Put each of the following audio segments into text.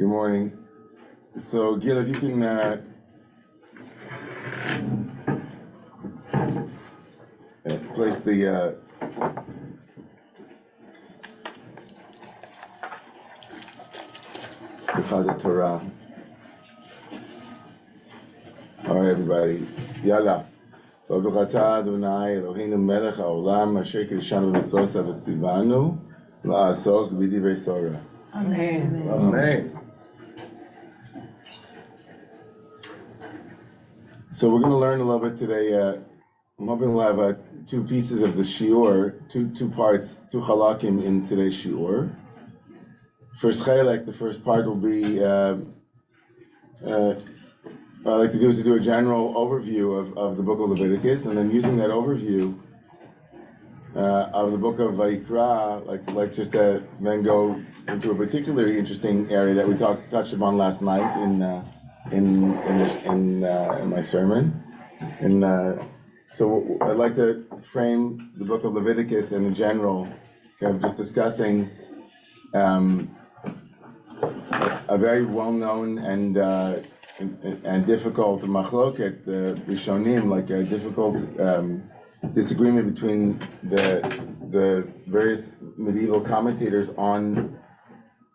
Good morning. So, Gil, if you can place the Torah. All right, everybody. Yalla. Baruch atah Adonai Eloheinu melech haolam asher kiddushanu b'mitzvotav v'tzivanu la'asok b'divrei Torah. Amen. Amen. So we're going to learn a little bit today. I'm hoping we'll have two pieces of the shiur, two parts, two halakim in today's shiur. First chelek, the first part will be, what I'd like to do is to do a general overview of the book of Leviticus, and then using that overview of the book of Vayikra, like just to then go into a particularly interesting area that we touched upon last night in my sermon. And so I'd like to frame the book of Leviticus in general, kind of just discussing a very well-known and difficult machloket, rishonim, like a difficult disagreement between the various medieval commentators on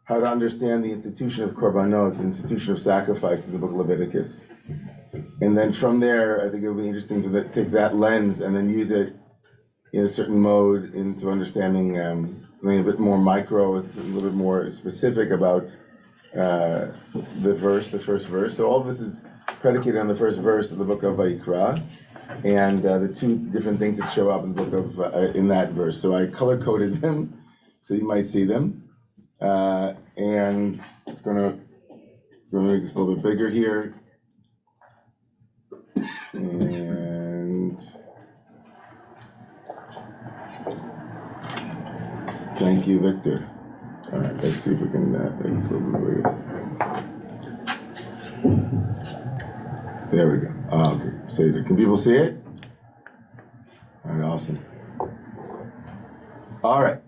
how to understand the institution of korbanot, the institution of sacrifice in the book of Leviticus. And then from there, I think it'll be interesting to take that lens and then use it in a certain mode into understanding something a bit more micro, a little bit more specific about the first verse. So all of this is predicated on the first verse of the book of Vayikra and the two different things that show up in the book of in that verse. So I color coded them so you might see them, and I'm gonna make this a little bit bigger here. And thank you, Victor. All right, let's see if we can make this a little bit bigger. There we go. Oh, okay. So can people see it? All right, awesome. All right.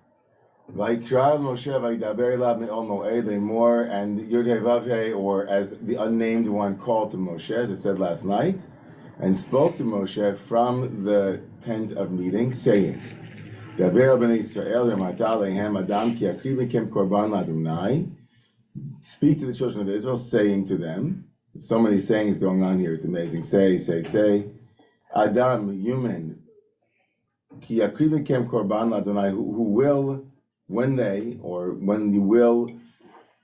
Vayikra Moshe vaydaber elav me'ol moed lemor, and Yod-Heh Vav-Heh, or as the unnamed one, called to Moshe, as it said last night, and spoke to Moshe from the tent of meeting, saying, Daber el bnei Yisrael v'amata alehem adam ki akriv mekem korban l'Adonai. Speak to the children of Israel, saying to them. There's so many sayings going on here. It's amazing. Say. Adam, human, ki akriv mekem korban l'Adonai, who will, when you will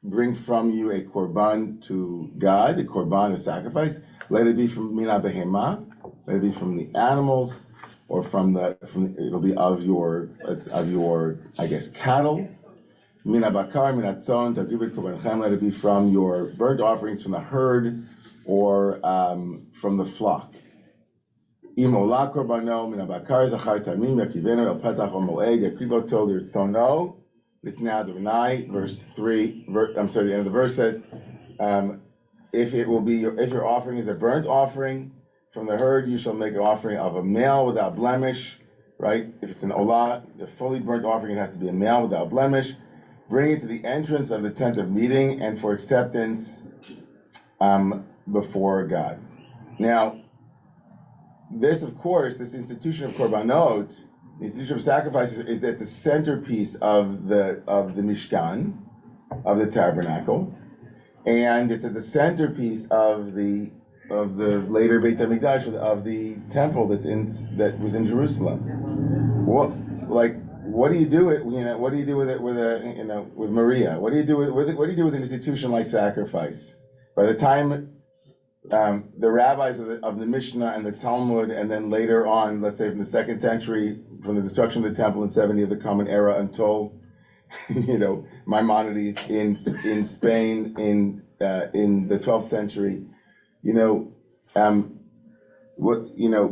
bring from you a korban to God, a korban, a sacrifice, let it be from mina behema, let it be from the animals, or it'll be of your I guess cattle. Mina bakar, mina tzon, tagrivet korbanchem, let it be from your burnt offerings from the herd, or from the flock. Imola korbano, mina bakar zachar tamim, yakivenu el petach o moed, yakrivo tol yirtzono, l'knei Adonai. Verse 3. The end of the verse says, if your offering is a burnt offering from the herd, you shall make an offering of a male without blemish, right? If it's an olah, a fully burnt offering, it has to be a male without blemish. Bring it to the entrance of the tent of meeting and for acceptance before God. Now, this institution of korbanot, the institution of sacrifices, is at the centerpiece of the Mishkan, of the tabernacle, and it's at the centerpiece of the later Beit HaMikdash, of the temple that was in Jerusalem. What do you do with Maria? What do you do with an institution like sacrifice? By the time the rabbis of the Mishnah and the Talmud, and then later on, let's say from the 2nd century, from the destruction of the temple in 70 of the Common Era until Maimonides in Spain in the 12th century,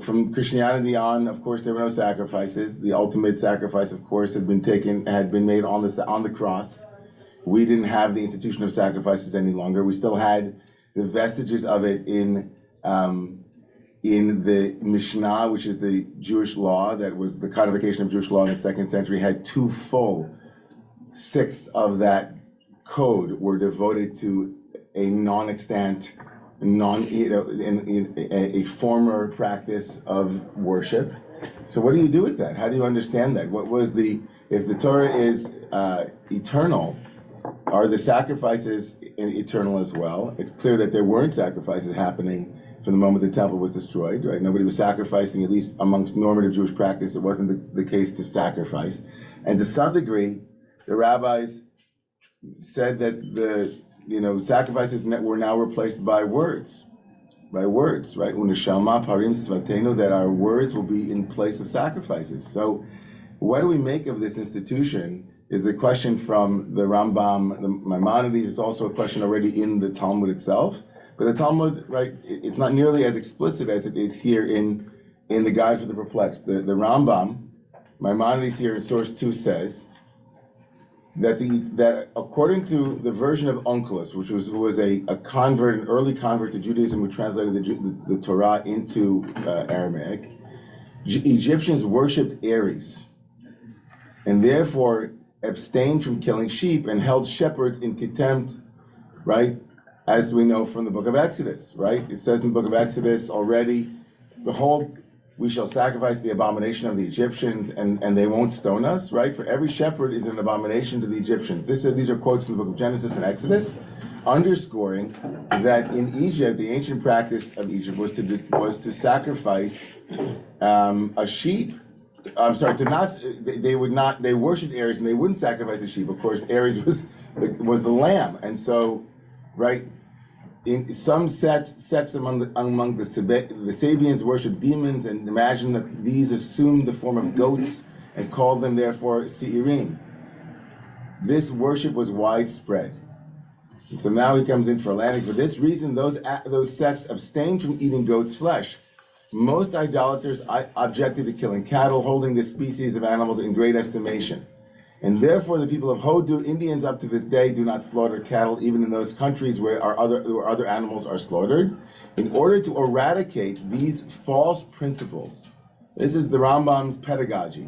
from Christianity on, of course, there were no sacrifices. The ultimate sacrifice, of course, had been made on the cross. We didn't have the institution of sacrifices any longer. We still had the vestiges of it in the Mishnah, which is the Jewish law, that was the codification of Jewish law in the 2nd century, had 2 full 6 of that code were devoted to a non-extant, a former practice of worship. So what do you do with that? How do you understand that? If the Torah is eternal, are the sacrifices eternal as well? It's clear that there weren't sacrifices happening from the moment the temple was destroyed, right? Nobody was sacrificing, at least amongst normative Jewish practice. It wasn't the case to sacrifice. And to some degree, the rabbis said that the sacrifices were now replaced by words, right? Unashalma parim svatenu, that our words will be in place of sacrifices. So what do we make of this institution is the question from the Rambam, the Maimonides. It's also a question already in the Talmud itself. But the Talmud, right, it's not nearly as explicit as it is here in the Guide for the Perplexed. The Rambam, Maimonides here in source 2 says that according to the version of Onkelos, which was a convert, an early convert to Judaism, who translated the Torah into Aramaic, Egyptians worshipped Ares, and therefore abstained from killing sheep and held shepherds in contempt, right? As we know from the book of Exodus, right? It says in the book of Exodus already, behold, we shall sacrifice the abomination of the Egyptians, and they won't stone us, right? For every shepherd is an abomination to the Egyptians. These are quotes from the book of Genesis and Exodus, underscoring that in Egypt, the ancient practice of Egypt was to sacrifice a sheep. I'm sorry, they worshipped Ares and they wouldn't sacrifice a sheep. Of course, Ares was the lamb, and so, right, in some sects among the Sabians worship demons and imagine that these assumed the form of goats and called them therefore Seirim. This worship was widespread. And so now he comes in for a landing. For this reason, those sects abstained from eating goat's flesh. Most idolaters objected to killing cattle, holding this species of animals in great estimation. And therefore, the people of Hodu, Indians up to this day, do not slaughter cattle, even in those countries where other animals are slaughtered. In order to eradicate these false principles, this is the Rambam's pedagogy.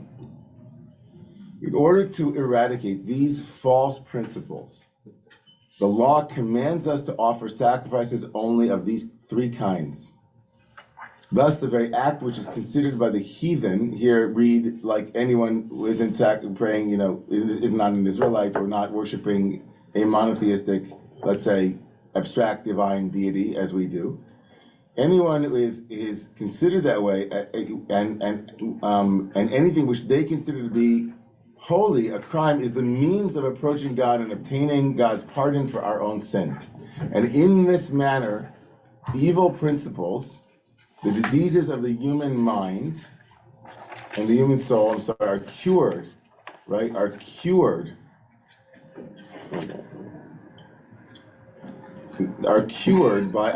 In order to eradicate these false principles, the law commands us to offer sacrifices only of these three kinds. Thus, the very act which is considered by the heathen, here read like anyone who isn't praying, is not an Israelite or not worshiping a monotheistic, let's say, abstract divine deity as we do. Anyone who is considered that way, and anything which they consider to be holy, a crime, is the means of approaching God and obtaining God's pardon for our own sins. And in this manner, evil principles, the diseases of the human mind and the human soul, are cured, right? Are cured by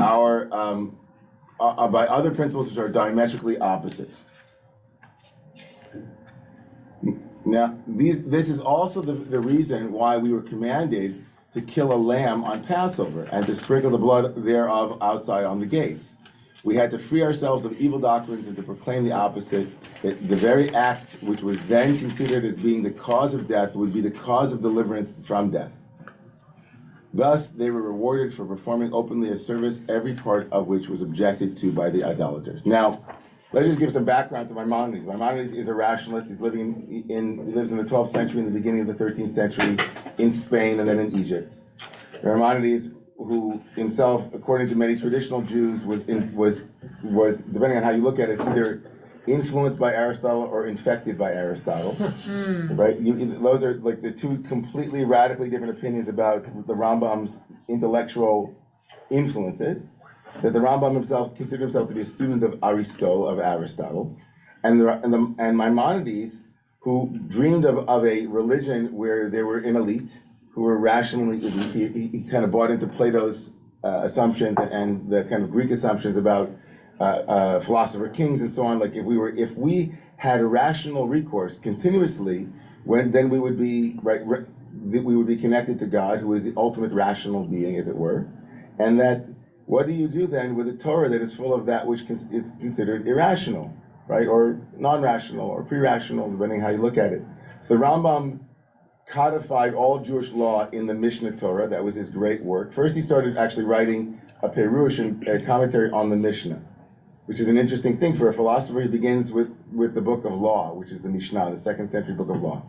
by other principles which are diametrically opposite. Now, this is also the reason why we were commanded to kill a lamb on Passover and to sprinkle the blood thereof outside on the gates. We had to free ourselves of evil doctrines and to proclaim the opposite, that the very act which was then considered as being the cause of death would be the cause of deliverance from death. Thus, they were rewarded for performing openly a service, every part of which was objected to by the idolaters. Now, let's just give some background to Maimonides. Maimonides is a rationalist. He lives in the 12th century and the beginning of the 13th century in Spain and then in Egypt. Maimonides, who himself, according to many traditional Jews, was depending on how you look at it, either influenced by Aristotle or infected by Aristotle. Right? Those are like the two completely radically different opinions about the Rambam's intellectual influences. That the Rambam himself considered himself to be a student of Aristotle, and Maimonides, who dreamed of a religion where there were an elite who were rationally, he kind of bought into Plato's assumptions and the kind of Greek assumptions about philosopher kings and so on. Like if we had a rational recourse continuously, then we would be we would be connected to God, who is the ultimate rational being, as it were. And that, what do you do then with a Torah that is full of that which is considered irrational, right, or non-rational, or pre-rational, depending how you look at it? So the Rambam codified all Jewish law in the Mishnah Torah. That was his great work. First, he started actually writing a Perush, a commentary on the Mishnah, which is an interesting thing for a philosopher. He begins with the book of law, which is the Mishnah, the 2nd century book of law.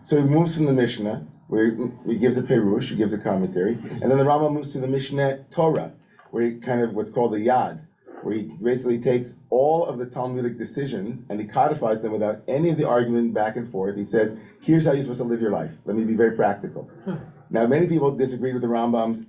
So he moves from the Mishnah, where he gives a Perush, he gives a commentary, and then the Rambam moves to the Mishnah Torah, where he kind of what's called the Yad, where he basically takes all of the Talmudic decisions and he codifies them without any of the argument back and forth. He says, here's how you're supposed to live your life. Let me be very practical. Now, many people disagreed with the Rambam's,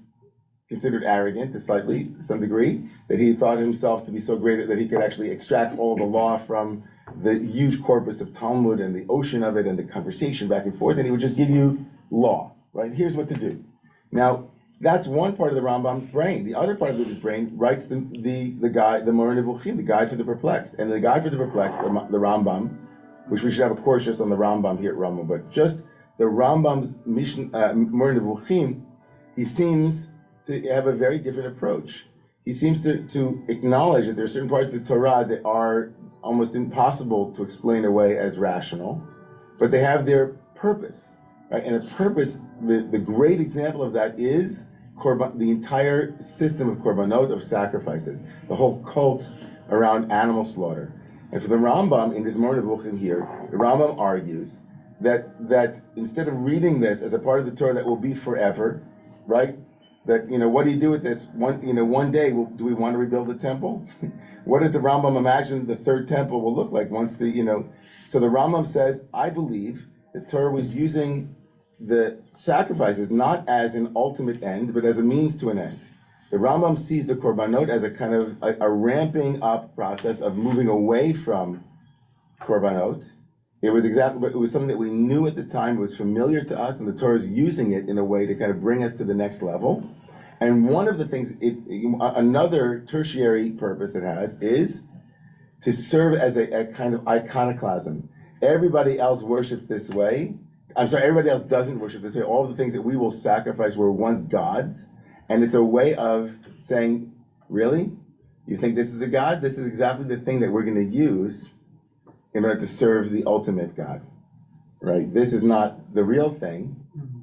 considered arrogant to some degree, that he thought himself to be so great that he could actually extract all the law from the huge corpus of Talmud and the ocean of it and the conversation back and forth, and he would just give you law, right? Here's what to do. Now, that's one part of the Rambam's brain. The other part of his brain writes the guide, the Moreh Nevuchim, the Guide for the Perplexed. And the Guide for the Perplexed, the Rambam, which we should have a course just on the Rambam here at Romemu, but just the Rambam's Moreh Nevuchim, he seems to have a very different approach. He seems to acknowledge that there are certain parts of the Torah that are almost impossible to explain away as rational, but they have their purpose, right? And the purpose, the great example of that is the entire system of korbanot, of sacrifices, the whole cult around animal slaughter. And for the Rambam, in his Moreh Nevuchim here, the Rambam argues that instead of reading this as a part of the Torah that will be forever, right? That, what do you do with this? One day, do we want to rebuild the temple? What does the Rambam imagine the third temple will look like once So the Rambam says, I believe the Torah was using the sacrifices not as an ultimate end, but as a means to an end. The Rambam sees the korbanot as a kind of a ramping up process of moving away from korbanot. It was something that we knew at the time, it was familiar to us, and the Torah is using it in a way to kind of bring us to the next level. And one of the things, another tertiary purpose it has is to serve as a kind of iconoclasm. Everybody else worships this way. Everybody else doesn't worship this way. All the things that we will sacrifice were once gods. And it's a way of saying, really? You think this is a god? This is exactly the thing that we're going to use in order to serve the ultimate God, right? This is not the real thing.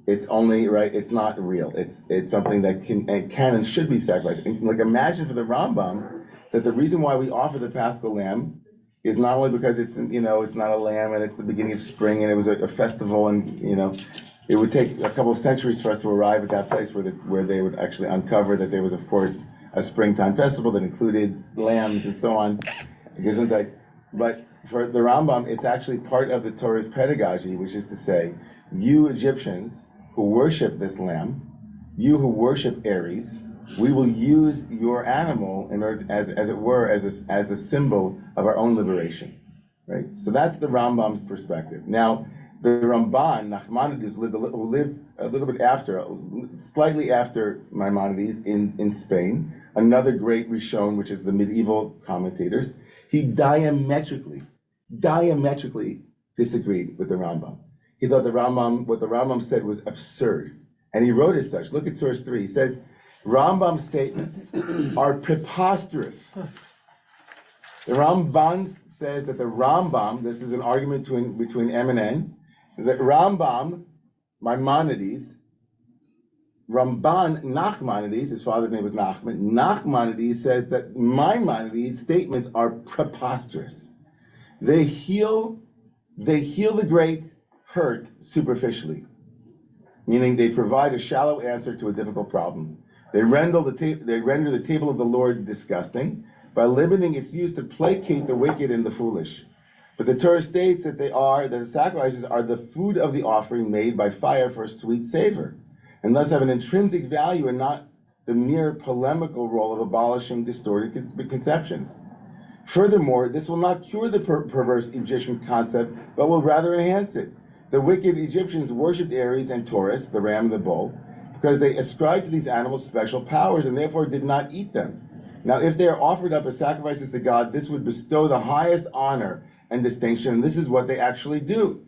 It's only, right, it's not real. It's something that can and should be sacrificed. And imagine for the Rambam that the reason why we offer the Paschal lamb is not only because it's not a lamb and it's the beginning of spring and it was a festival and, it would take a couple of centuries for us to arrive at that place where they would actually uncover that there was, of course, a springtime festival that included lambs and so on. But for the Rambam, it's actually part of the Torah's pedagogy, which is to say, you Egyptians who worship this lamb, you who worship Ares, we will use your animal in order, as it were, as a symbol of our own liberation, right? So that's the Rambam's perspective. Now, the Ramban, Nachmanides, lived a little bit after, slightly after Maimonides in Spain, another great Rishon, which is the medieval commentators. He diametrically disagreed with the Rambam. He thought what the Rambam said was absurd. And he wrote as such. Look at source 3. He says, Rambam's statements are preposterous. The Ramban says that the Rambam, this is an argument between M and N, that Rambam, Maimonides, Ramban Nachmanides, his father's name was Nachman, Nachmanides says that Maimonides' statements are preposterous. They heal the great hurt superficially, meaning they provide a shallow answer to a difficult problem. They render the table of the Lord disgusting by limiting its use to placate the wicked and the foolish. But the Torah states that the sacrifices are the food of the offering made by fire for a sweet savor, and thus have an intrinsic value and not the mere polemical role of abolishing distorted conceptions. Furthermore, this will not cure the perverse Egyptian concept, but will rather enhance it. The wicked Egyptians worshipped Ares and Taurus, the ram and the bull, because they ascribed to these animals special powers and therefore did not eat them. Now, if they are offered up as sacrifices to God, this would bestow the highest honor and distinction, and this is what they actually do.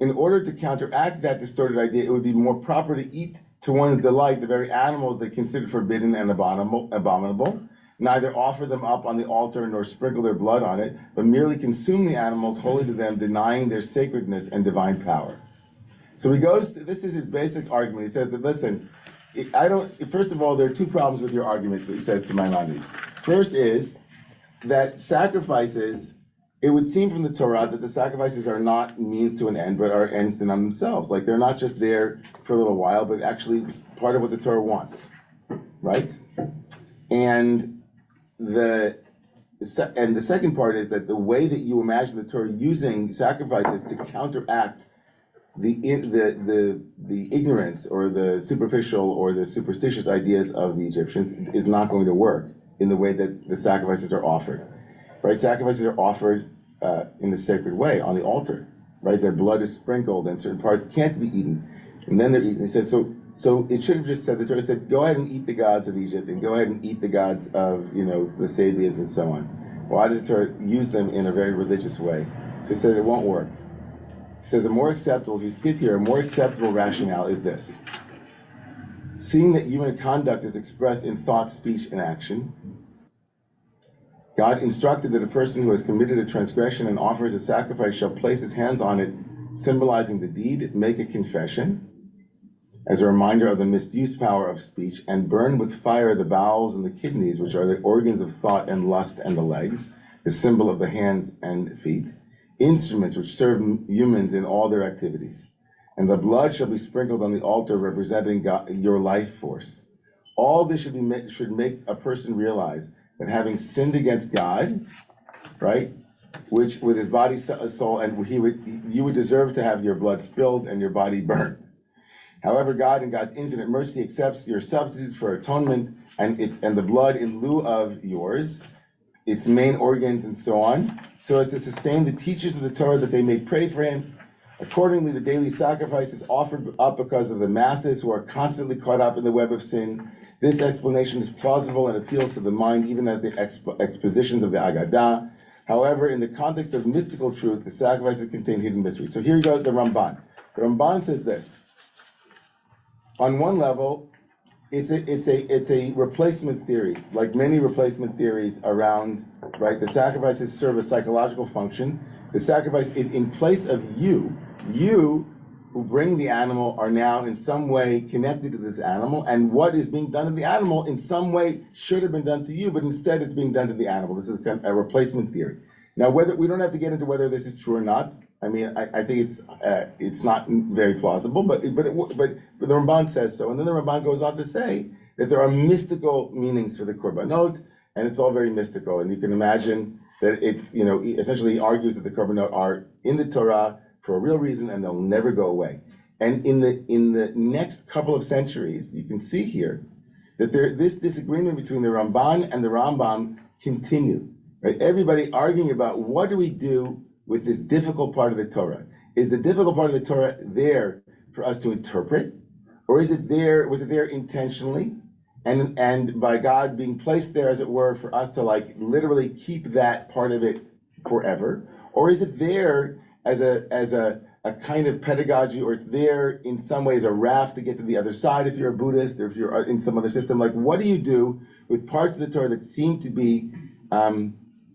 In order to counteract that distorted idea, it would be more proper to eat to one's delight the very animals they consider forbidden and abominable, neither offer them up on the altar nor sprinkle their blood on it, but merely consume the animals holy to them, denying their sacredness and divine power. So he goes, this is his basic argument. He says that, listen, first of all, there are two problems with your argument, that he says to Maimonides. First is that sacrifices, it would seem from the Torah that the sacrifices are not means to an end, but are ends in themselves. Like they're not just there for a little while, but actually part of what the Torah wants, right? And the second part is that the way that you imagine the Torah using sacrifices to counteract the ignorance or the superficial or the superstitious ideas of the Egyptians is not going to work in the way that the sacrifices are offered, right? Sacrifices are offered in a sacred way on the altar, right? Their blood is sprinkled and certain parts can't be eaten, and then they're eaten. He said, so it should have just said, the Torah said, go ahead and eat the gods of Egypt and go ahead and eat the gods of, the Sabians and so on. Why does the Torah use them in a very religious way? So he said it won't work. He says a more acceptable, if you skip here, a more acceptable rationale is this. Seeing that human conduct is expressed in thought, speech, and action, God instructed that a person who has committed a transgression and offers a sacrifice shall place his hands on it, symbolizing the deed, make a confession, as a reminder of the misused power of speech, and burn with fire the bowels and the kidneys, which are the organs of thought and lust, and the legs, the symbol of the hands and feet, instruments which serve humans in all their activities. And the blood shall be sprinkled on the altar, representing God, your life force. All this should make a person realize that having sinned against God, right, which with his body, soul, and you would deserve to have your blood spilled and your body burned. However, God in God's infinite mercy accepts your substitute for atonement and the blood in lieu of yours, its main organs and so on, so as to sustain the teachers of the Torah that they may pray for him. Accordingly, the daily sacrifice is offered up because of the masses who are constantly caught up in the web of sin. This explanation is plausible and appeals to the mind, even as the expositions of the Agadah. However, in the context of mystical truth, the sacrifices contain hidden mysteries. So here goes the Ramban. The Ramban says this. On one level, it's a replacement theory, like many replacement theories around, right? The sacrifices serve a psychological function. The sacrifice is in place of you. You who bring the animal are now in some way connected to this animal, and what is being done to the animal in some way should have been done to you, but instead it's being done to the animal. This is kind of a replacement theory. Now, whether we don't have to get into whether this is true or not. I mean, I think it's not very plausible, but the Ramban says so, and then the Ramban goes on to say that there are mystical meanings for the korbanot, and it's all very mystical, and you can imagine that it's, essentially he argues that the korbanot are in the Torah for a real reason, and they'll never go away. And in the next couple of centuries, you can see here that this disagreement between the Ramban and the Rambam continue. Right? Everybody arguing about what do we do with this difficult part of the Torah. Is the difficult part of the Torah there for us to interpret, or was it there intentionally, and by God being placed there, as it were, for us to literally keep that part of it forever, or is it there as a kind of pedagogy, or it's there in some ways a raft to get to the other side if you're a Buddhist or if you're in some other system? Like, what do you do with parts of the Torah that seem to be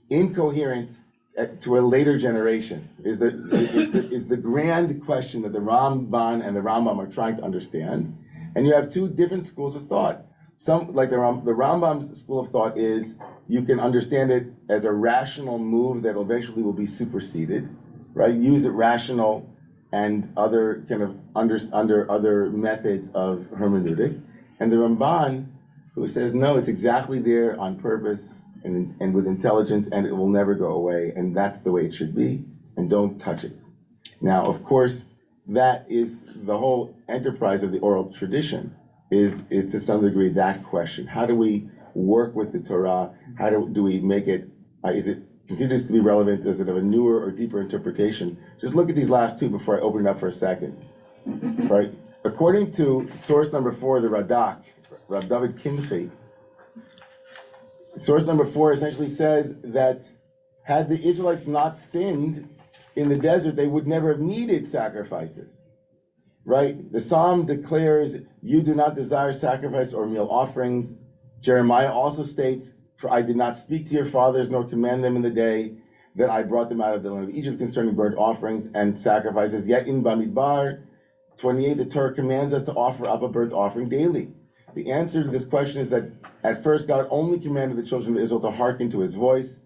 incoherent to a later generation? Is the grand question that the Ramban and the Rambam are trying to understand. And you have two different schools of thought. Some, like the Rambam's school of thought, is you can understand it as a rational move that eventually will be superseded, right? Use it rational and other kind of under other methods of hermeneutic. And the Ramban, who says, no, it's exactly there on purpose and with intelligence, and it will never go away, and that's the way it should be, and don't touch it. Now, of course, that is the whole enterprise of the oral tradition, is to some degree that question. How do we work with the Torah? How do we make it, is it continues to be relevant? Does it have a newer or deeper interpretation? Just look at these last two before I open it up for a second, right? According to source number 4, the Radak, Rav David Kimchi, source number 4 essentially says that had the Israelites not sinned in the desert, they would never have needed sacrifices, right? The Psalm declares, you do not desire sacrifice or meal offerings. Jeremiah also states, for I did not speak to your fathers nor command them in the day that I brought them out of the land of Egypt concerning burnt offerings and sacrifices. Yet in Bamidbar 28, the Torah commands us to offer up a burnt offering daily. The answer to this question is that at first God only commanded the children of Israel to hearken to his voice.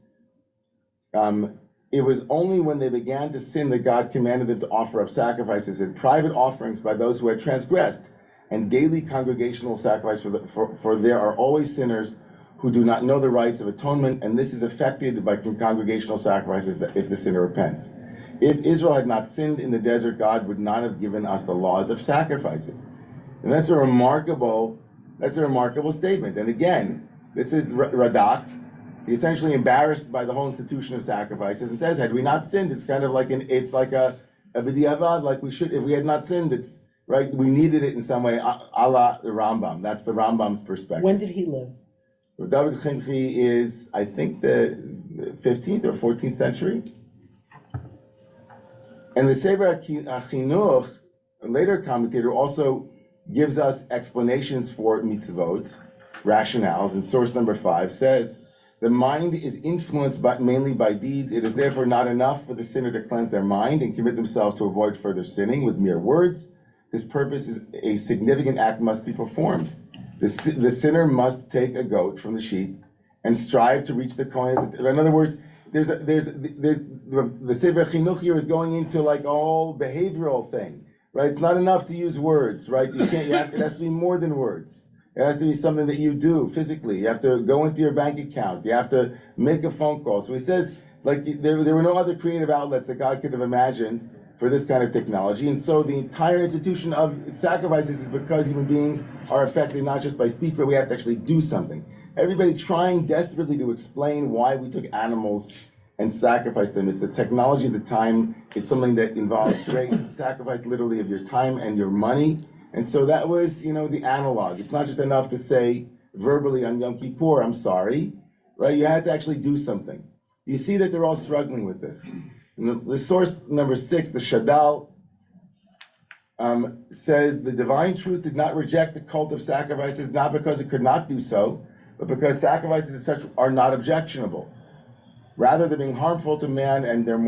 It was only when they began to sin that God commanded them to offer up sacrifices and private offerings by those who had transgressed, and daily congregational sacrifice, for there are always sinners who do not know the rites of atonement, and this is affected by congregational sacrifices if the sinner repents. If Israel had not sinned in the desert, God would not have given us the laws of sacrifices. And that's a remarkable statement. And again, this is Radak. He's essentially embarrassed by the whole institution of sacrifices and says, had we not sinned, it's kind of like it's like a b'diavad, like we should, if we had not sinned, it's right, we needed it in some way, a la the Rambam. That's the Rambam's perspective. When did he live? David Chimchi is, I think, the 15th or 14th century. And the Sefer HaChinuch, a later commentator, also gives us explanations for mitzvot, rationales, and source number 5 says, the mind is influenced mainly by deeds. It is therefore not enough for the sinner to cleanse their mind and commit themselves to avoid further sinning with mere words. This purpose is a significant act must be performed. The sinner must take a goat from the sheep and strive to reach the coin. In other words, the Sefer Chinuch here is going into like a whole behavioral thing, right? It's not enough to use words, right? It has to be more than words. It has to be something that you do physically. You have to go into your bank account. You have to make a phone call. So he says, like, there were no other creative outlets that God could have imagined for this kind of technology. And so the entire institution of sacrifices is because human beings are affected not just by speech, but we have to actually do something. Everybody trying desperately to explain why we took animals and sacrificed them. It's the technology of the time. It's something that involves great sacrifice, literally, of your time and your money. And so that was, the analog. It's not just enough to say verbally on Yom Kippur, I'm sorry, right? You had to actually do something. You see that they're all struggling with this. And the source number 6, the Shadal, says the divine truth did not reject the cult of sacrifices, not because it could not do so, but because sacrifices as such are not objectionable. Rather than being harmful to man and your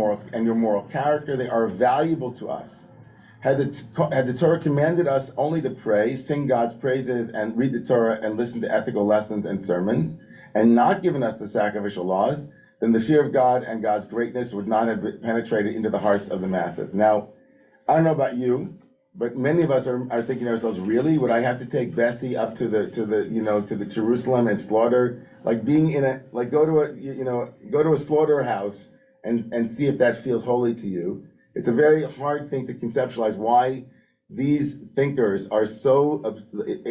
moral character, they are valuable to us. Had the Torah commanded us only to pray, sing God's praises, and read the Torah and listen to ethical lessons and sermons, and not given us the sacrificial laws, then the fear of God and God's greatness would not have penetrated into the hearts of the masses. Now, I don't know about you, but many of us are thinking to ourselves, really, would I have to take Bessie up to the Jerusalem and slaughter, like being go to a slaughterhouse and see if that feels holy to you? It's a very hard thing to conceptualize why these thinkers are so,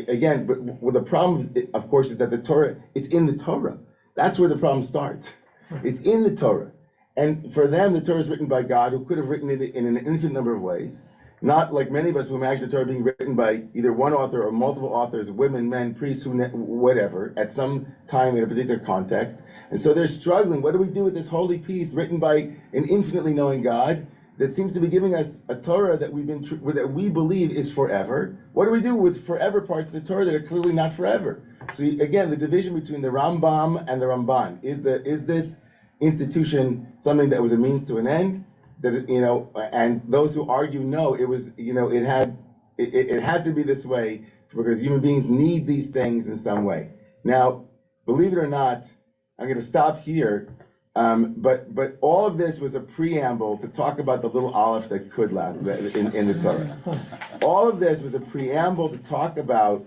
again, but the problem, of course, is that the Torah, it's in the Torah. That's where the problem starts. It's in the Torah. And for them, the Torah is written by God, who could have written it in an infinite number of ways. Not like many of us who imagine the Torah being written by either one author or multiple authors, women, men, priests, whatever, at some time in a particular context. And so they're struggling. What do we do with this holy piece written by an infinitely knowing God that seems to be giving us a Torah that that we believe is forever? What do we do with forever parts of the Torah that are clearly not forever? So again, the division between the Rambam and the Ramban is this institution something that was a means to an end? That and those who argue no, it was it had to be this way because human beings need these things in some way. Now, believe it or not, I'm going to stop here. But all of this was a preamble to talk about the little aleph that could laugh in the Torah. All of this was a preamble to talk about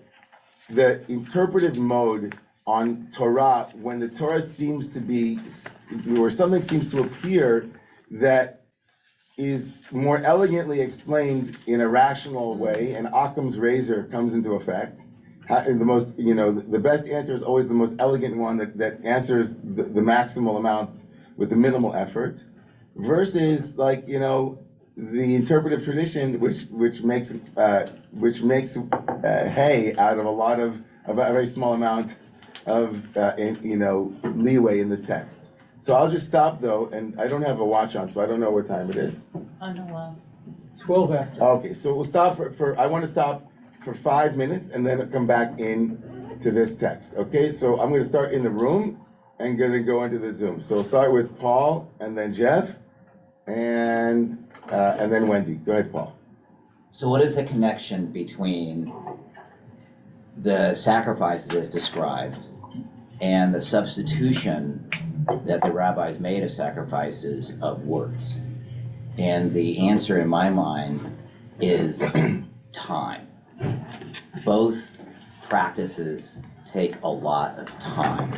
the interpretive mode on Torah when the Torah seems to be, or something seems to appear that is more elegantly explained in a rational way, and Occam's razor comes into effect. The best answer is always the most elegant one that answers the maximal amount with the minimal effort, versus the interpretive tradition which makes hay out of a very small amount of leeway in the text. So I'll just stop though, and I don't have a watch on, so I don't know what time it is. I know. 12 after. Okay, so we'll stop for I want to stop for 5 minutes and then come back in to this text. Okay, so I'm going to start in the room and going to go into the Zoom. So we'll start with Paul and then Jeff and then Wendy. Go ahead, Paul. So what is the connection between the sacrifices as described and the substitution that the rabbis made of sacrifices of words? And the answer in my mind is time. Both practices take a lot of time.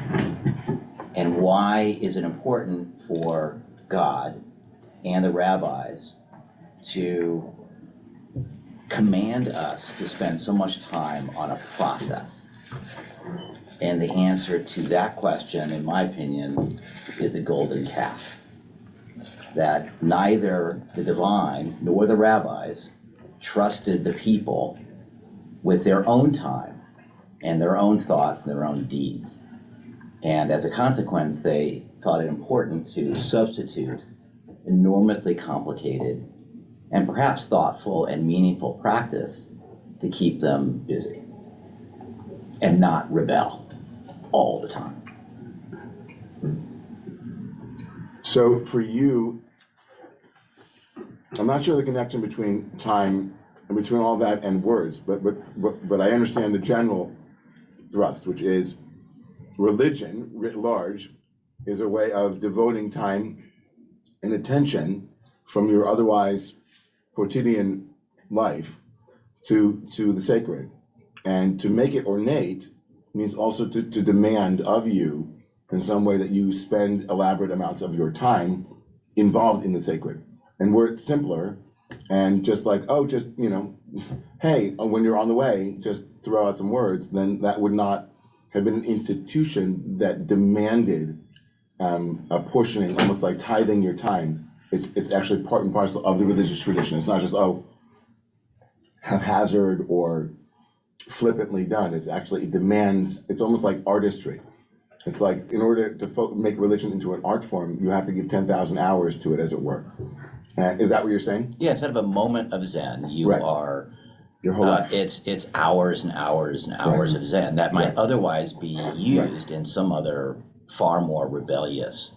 And why is it important for God and the rabbis to command us to spend so much time on a process? And the answer to that question, in my opinion, is the golden calf. That neither the divine nor the rabbis trusted the people with their own time and their own thoughts and their own deeds. And as a consequence, they thought it important to substitute enormously complicated and perhaps thoughtful and meaningful practice to keep them busy and not rebel all the time. So for you, I'm not sure the connection between time and between all that and words, but I understand the general thrust, which is religion writ large is a way of devoting time and attention from your otherwise quotidian life to the sacred. And to make it ornate means also to demand of you in some way that you spend elaborate amounts of your time involved in the sacred. And were it simpler and just like, oh, just, hey, when you're on the way, just throw out some words, then that would not have been an institution that demanded apportioning, almost like tithing your time. It's actually part and parcel of the religious tradition. It's not just, haphazard or flippantly done. It demands, it's almost like artistry. It's like, in order to make religion into an art form, you have to give 10,000 hours to it, as it were. Is that what you're saying? Yeah, instead of a moment of Zen, you Right. are, your whole life. It's hours and hours and hours of Zen that might otherwise be used in some other far more rebellious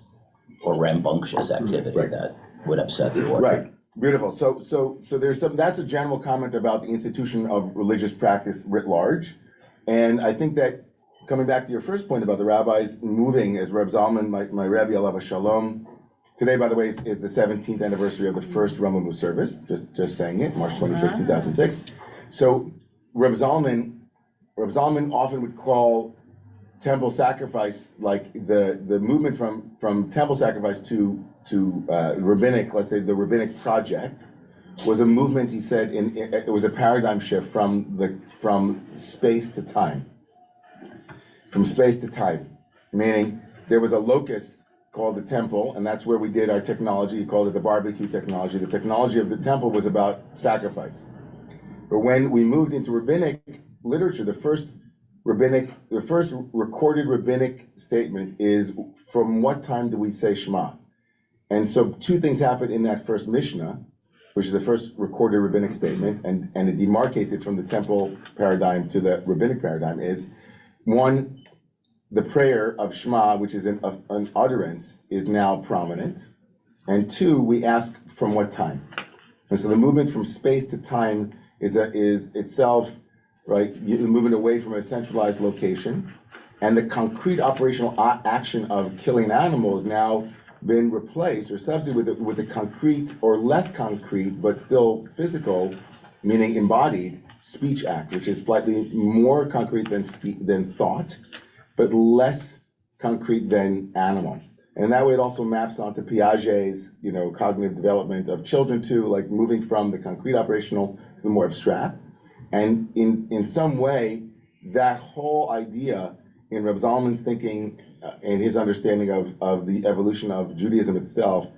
or rambunctious activity that would upset the order. Right. Beautiful. So there's that's a general comment about the institution of religious practice writ large. And I think that coming back to your first point about the rabbis moving, as Reb Zalman, my Rebbe, Alav Shalom, today, by the way, is the 17th anniversary of the first Romemu service, just saying it, March 25th, 2006. So Reb Zalman often would call temple sacrifice, like the movement from temple sacrifice to rabbinic, let's say the rabbinic project, was a movement. He said it was a paradigm shift from space to time. From space to time, meaning there was a locus called the temple, and that's where we did our technology. He called it the barbecue technology. The technology of the temple was about sacrifice. But when we moved into rabbinic literature, the first recorded rabbinic statement is, from what time do we say Shema? And so two things happen in that first Mishnah, which is the first recorded rabbinic statement, and it demarcates it from the temple paradigm to the rabbinic paradigm, is one, the prayer of Shema, which is an utterance, is now prominent. And two, we ask from what time. And so the movement from space to time is itself, right, moving away from a centralized location. And the concrete operational action of killing animals now been replaced or substituted with a concrete or less concrete, but still physical, meaning embodied, speech act, which is slightly more concrete than thought, but less concrete than animal. And that way it also maps onto Piaget's, cognitive development of children too, like moving from the concrete operational to the more abstract. And in some way, that whole idea in Reb Zalman's thinking and his understanding of the evolution of Judaism itself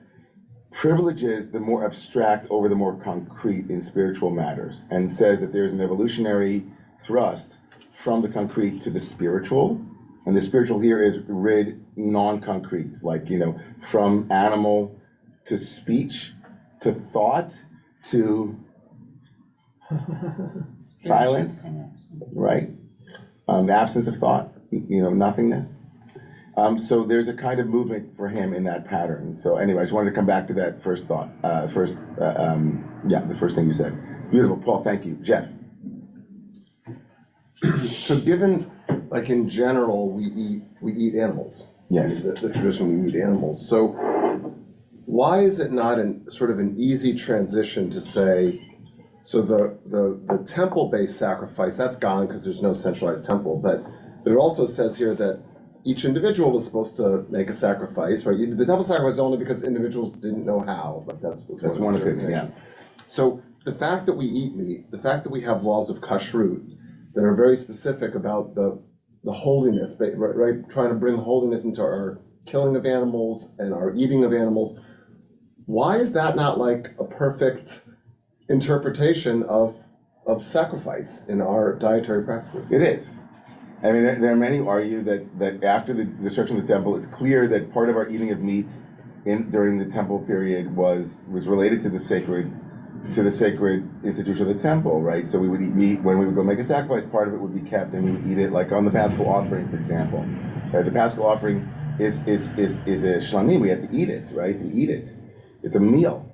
privileges the more abstract over the more concrete in spiritual matters, and says that there's an evolutionary thrust from the concrete to the spiritual. And the spiritual here is non-concrete, like, from animal to speech, to thought, to silence, right? The absence of thought, nothingness. So there's a kind of movement for him in that pattern. So anyway, I just wanted to come back to that first thought, the first thing you said. Beautiful, Paul, thank you. Jeff? So given, like in general, we eat animals. Yes. The tradition, we eat animals. So why is it not sort of an easy transition to say, so the temple-based sacrifice, that's gone because there's no centralized temple, but it also says here that each individual was supposed to make a sacrifice, right? The temple sacrifice is only because individuals didn't know how, but that's one opinion, yeah. So the fact that we eat meat, the fact that we have laws of kashrut that are very specific about the holiness, right? Trying to bring holiness into our killing of animals and our eating of animals. Why is that not like a perfect interpretation of sacrifice in our dietary practices? It is. I mean, there are many who argue that after the destruction of the temple, it's clear that part of our eating of meat during the temple period was related to the sacred institution of the temple, right? So we would eat meat when we would go make a sacrifice. Part of it would be kept, and we would eat it, like on the Paschal offering, for example. The Paschal offering is a shlamim. We have to eat it, right? To eat it, it's a meal.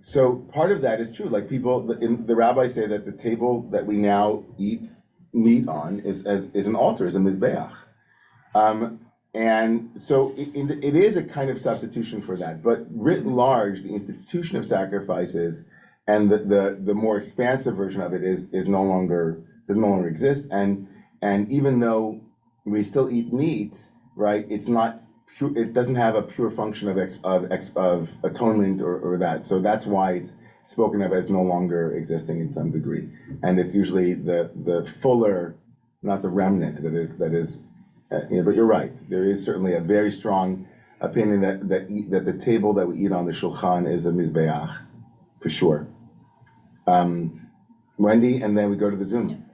So part of that is true. Like the rabbis say that the table that we now eat meat on is an altar, is a mizbeach. And so it is a kind of substitution for that. But writ large, the institution of sacrifices and the more expansive version of it does no longer exist. And even though we still eat meat, right? It's not pure, it doesn't have a pure function of atonement or that. So that's why it's spoken of as no longer existing in some degree. And it's usually the fuller, not the remnant that is. But you're right. There is certainly a very strong opinion that the table that we eat on the shulchan is a mizbeach, for sure. Wendy, and then we go to the Zoom.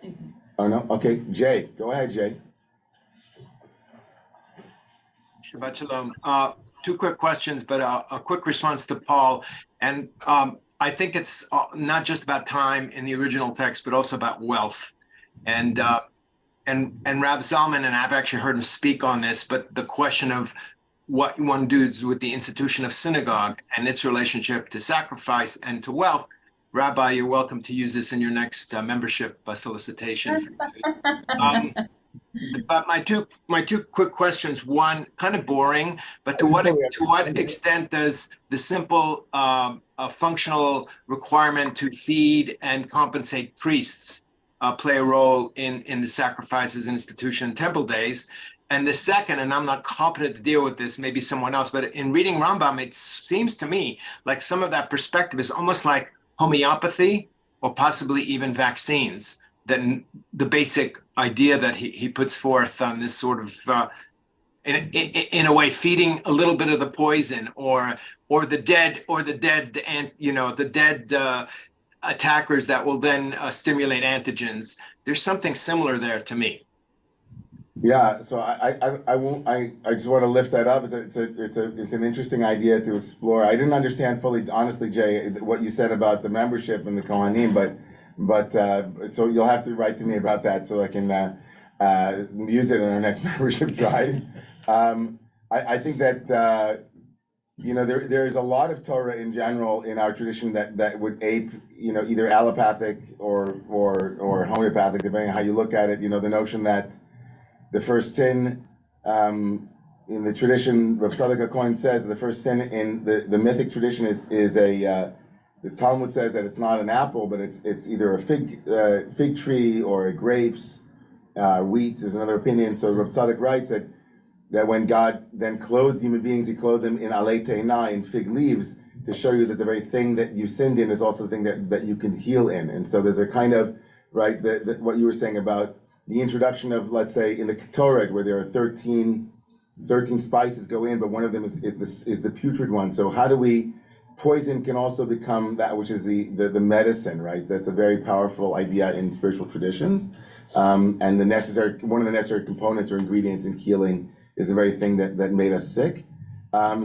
Yeah. Oh no, okay, Jay, go ahead, Jay. Shabbat shalom. Two quick questions, but a quick response to Paul. And I think it's not just about time in the original text, but also about wealth. And Rab Zalman, and I've actually heard him speak on this, but the question of what one does with the institution of synagogue and its relationship to sacrifice and to wealth. Rabbi, you're welcome to use this in your next membership solicitation. But my two quick questions. One, kind of boring, but to what extent does the simple functional requirement to feed and compensate priests play a role in the sacrifices institution temple days? And the second, and I'm not competent to deal with this, maybe someone else, but in reading Rambam, it seems to me like some of that perspective is almost like homeopathy or possibly even vaccines. Then the basic idea that he puts forth on this sort of, in a way, feeding a little bit of the poison or the dead and the dead attackers that will then stimulate antigens. There's something similar there to me. Yeah, so I just want to lift that up. It's an interesting idea to explore. I didn't understand fully, honestly, Jay, what you said about the membership and the Kohanim, but so you'll have to write to me about that so I can use it in our next membership drive. I think that there is a lot of Torah in general in our tradition that would ape either allopathic or homeopathic, depending on how you look at it. The notion that the first sin in the tradition, Rav Tzadok HaKohen says that the first sin in the mythic tradition is the Talmud says that it's not an apple, but it's either a fig tree or grapes. Wheat is another opinion. So Rav Tzadok writes that when God then clothed human beings, he clothed them in alei teina, in fig leaves, to show you that the very thing that you sinned in is also the thing that you can heal in. And so there's a kind of, right, what you were saying about the introduction of, let's say, in the Ketoret, where there are 13 spices go in, but one of them is the putrid one. So how do we, poison can also become that which is the medicine, right? That's a very powerful idea in spiritual traditions. And one of the necessary components or ingredients in healing is the very thing that made us sick.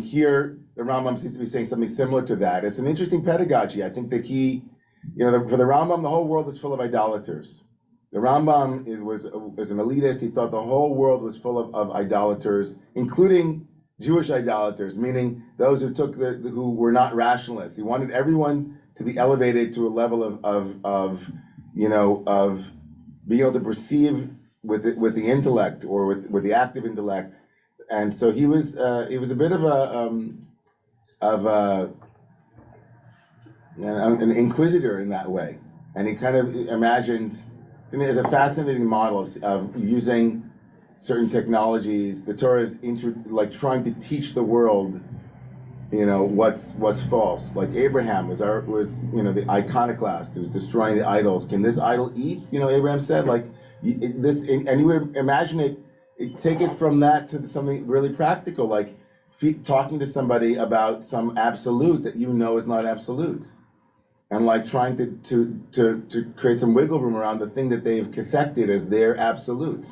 Here, the Rambam seems to be saying something similar to that. It's an interesting pedagogy. I think that for the Rambam, the whole world is full of idolaters. The Rambam was an elitist. He thought the whole world was full of idolaters, including Jewish idolaters, meaning those who were not rationalists. He wanted everyone to be elevated to a level of of being able to perceive with the intellect or with the active intellect. And so he was a bit of a an inquisitor in that way, and he kind of imagined. To me, it's a fascinating model of using certain technologies. The Torah is like trying to teach the world, what's false. Like Abraham was the iconoclast, who was destroying the idols. Can this idol eat? Abraham said, like this, and you would imagine it. Take it from that to something really practical, like talking to somebody about some absolute that is not absolute, and like trying to create some wiggle room around the thing that they've cathected as their absolute,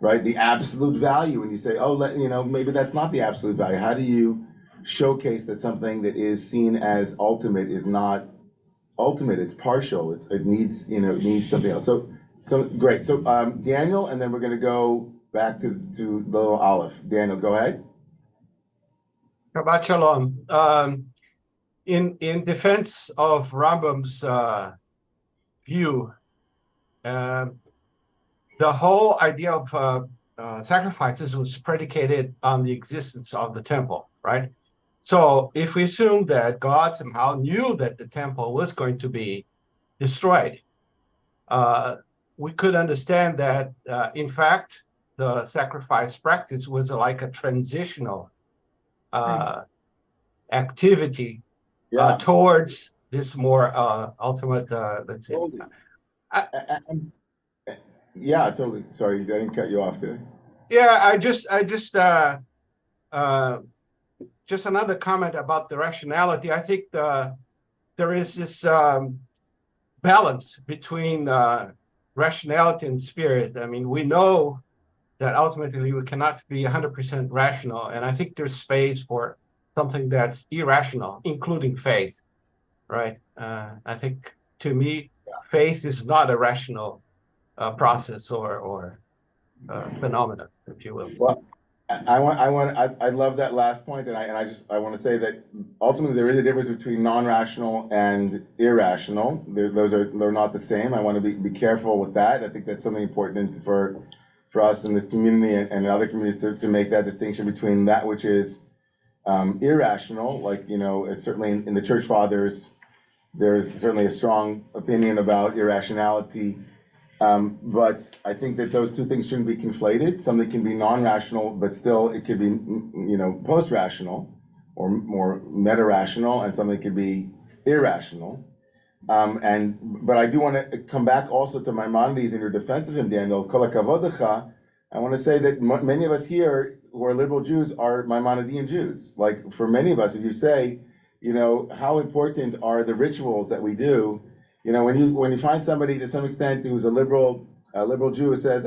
right? The absolute value, and you say, oh, maybe that's not the absolute value. How do you showcase that something that is seen as ultimate is not ultimate? It's partial. It needs something else. So great. So Daniel, and then we're going to go back to the little Aleph. Daniel, go ahead. Shabbat Shalom. In defense of Rambam's view, the whole idea of sacrifices was predicated on the existence of the temple, right? So if we assume that God somehow knew that the temple was going to be destroyed, we could understand that, in fact, the sacrifice practice was like a transitional activity towards this more ultimate, let's say. Totally. Yeah, totally. Sorry, I didn't cut you off, did I? Yeah, just another comment about the rationality. I think there is this balance between rationality and spirit. I mean, we know that ultimately we cannot be 100% rational, and I think there's space for something that's irrational, including faith, right? I think, to me, faith is not a rational process or phenomenon, if you will. Well, I love that last point, and I want to say that ultimately there is a difference between non-rational and irrational. They're not the same. I want to be careful with that. I think that's something important for us in this community and other communities to make that distinction between that which is irrational, like certainly in the Church Fathers, there's certainly a strong opinion about irrationality. But I think that those two things shouldn't be conflated. Something can be non-rational, but still it could be, post-rational or more meta-rational, and something could be irrational. But I do want to come back also to Maimonides in your defense of him, Daniel. Kol hakavodecha. I want to say that many of us here who are liberal Jews are Maimonidean Jews. Like for many of us, if you say, how important are the rituals that we do? When you find somebody to some extent who's a liberal Jew who says,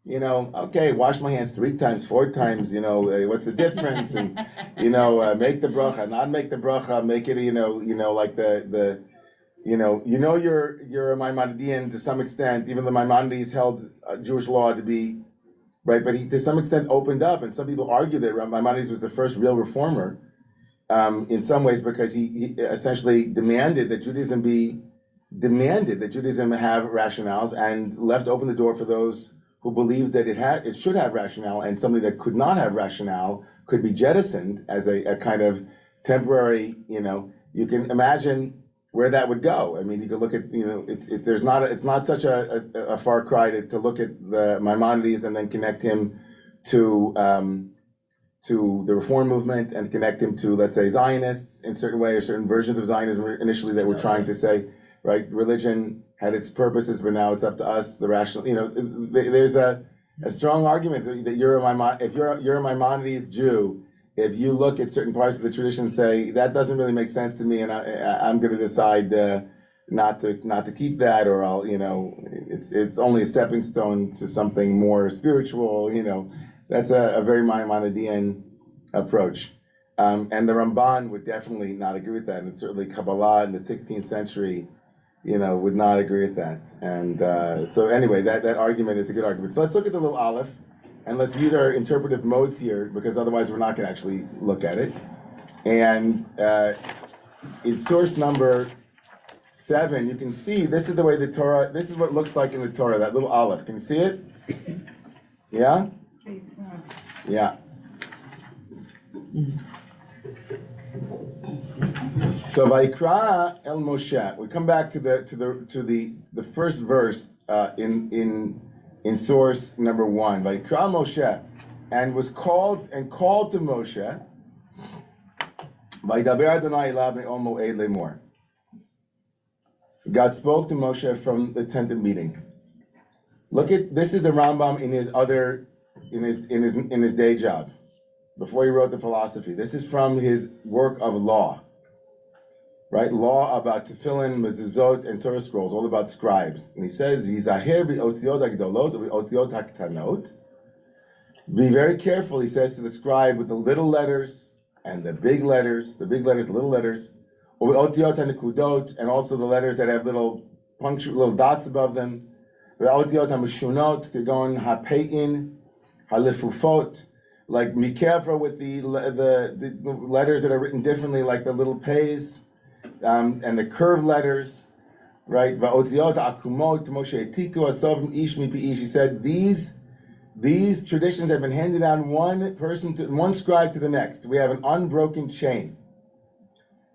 okay, wash my hands 3 times, 4 times, what's the difference? And make the bracha, not make the bracha, make it, like you're a Maimonidean to some extent. Even the Maimonides held Jewish law to be right, but he to some extent opened up, and some people argue that Maimonides was the first real reformer. In some ways, because he essentially demanded that Judaism have rationales, and left open the door for those who believed that it should have rationale, and something that could not have rationale could be jettisoned as a kind of temporary. You can imagine where that would go. I mean, you could look at it's not such a far cry to look at the Maimonides and then connect him to the Reform movement and connect him to, let's say, Zionists in certain way, or certain versions of Zionism initially that were trying to say, right, religion had its purposes, but now it's up to us, the rational. There's a strong argument that if you're a Maimonides Jew, if you look at certain parts of the tradition and say that doesn't really make sense to me, and I'm going to decide not to keep that, or I'll it's only a stepping stone to something more spiritual. That's a very Maimonidean approach. And the Ramban would definitely not agree with that. And certainly Kabbalah in the 16th century, would not agree with that. And so anyway, that argument is a good argument. So let's look at the little Aleph, and let's use our interpretive modes here, because otherwise we're not going to actually look at it. And in source number 7, you can see this is the way the Torah, this is what it looks like in the Torah, that little aleph. Can you see it? Yeah? Yeah. So Vayikra el Moshe. We come back to the first verse in source number 1. Vayikra Moshe, and was called to Moshe. Vayidaber Adonai elav me'ol mo'ed lemor. God spoke to Moshe from the tent of meeting. Look at this is the Rambam in his day job, before he wrote the philosophy. This is from his work of law, right? Law about tefillin, mezuzot, and Torah scrolls, all about scribes. And he says, "Yizaher bi'otiyot hagdolot u'bi'otiyot haktanot." Be very careful, he says to the scribe, with the little letters and the big letters, the little letters, u'bi'otiyot hanekudot, and also the letters that have little dots above them. U'bi'otiyot hamishunot, kegon hapein, halifufot. Like be careful with the letters that are written differently, like the little pays, and the curved letters, right? Va'otiyot akumot Moshe etiku asov ish mipi ish. He said these traditions have been handed down one scribe to the next. We have an unbroken chain.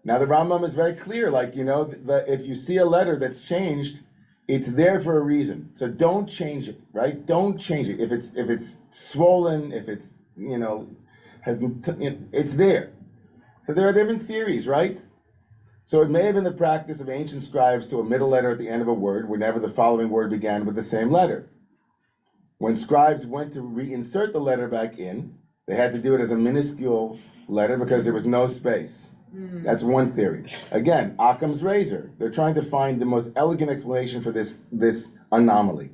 Now the Rambam is very clear, like that if you see a letter that's changed, it's there for a reason. So don't change it, right? Don't change it. If it's swollen, if it's it's there. So there are different theories, right? So it may have been the practice of ancient scribes to omit a letter at the end of a word whenever the following word began with the same letter. When scribes went to reinsert the letter back in, they had to do it as a minuscule letter because there was no space. That's one theory. Again, Occam's razor. They're trying to find the most elegant explanation for this anomaly.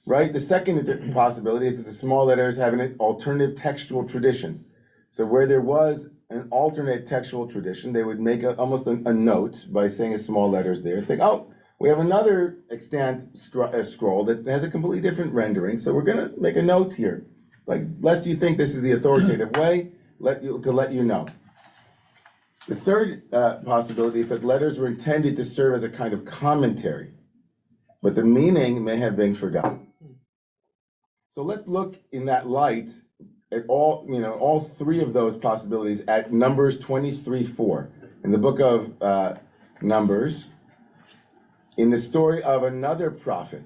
Right? The second possibility is that the small letters have an alternative textual tradition. So where there was an alternate textual tradition, they would make almost a note by saying a small letters there and saying, oh, we have another extant scroll that has a completely different rendering, so we're going to make a note here. Like, lest you think this is the authoritative way, to let you know. The third possibility is that letters were intended to serve as a kind of commentary, but the meaning may have been forgotten. So let's look in that light at all three of those possibilities at Numbers 23:4 in the book of Numbers, in the story of another prophet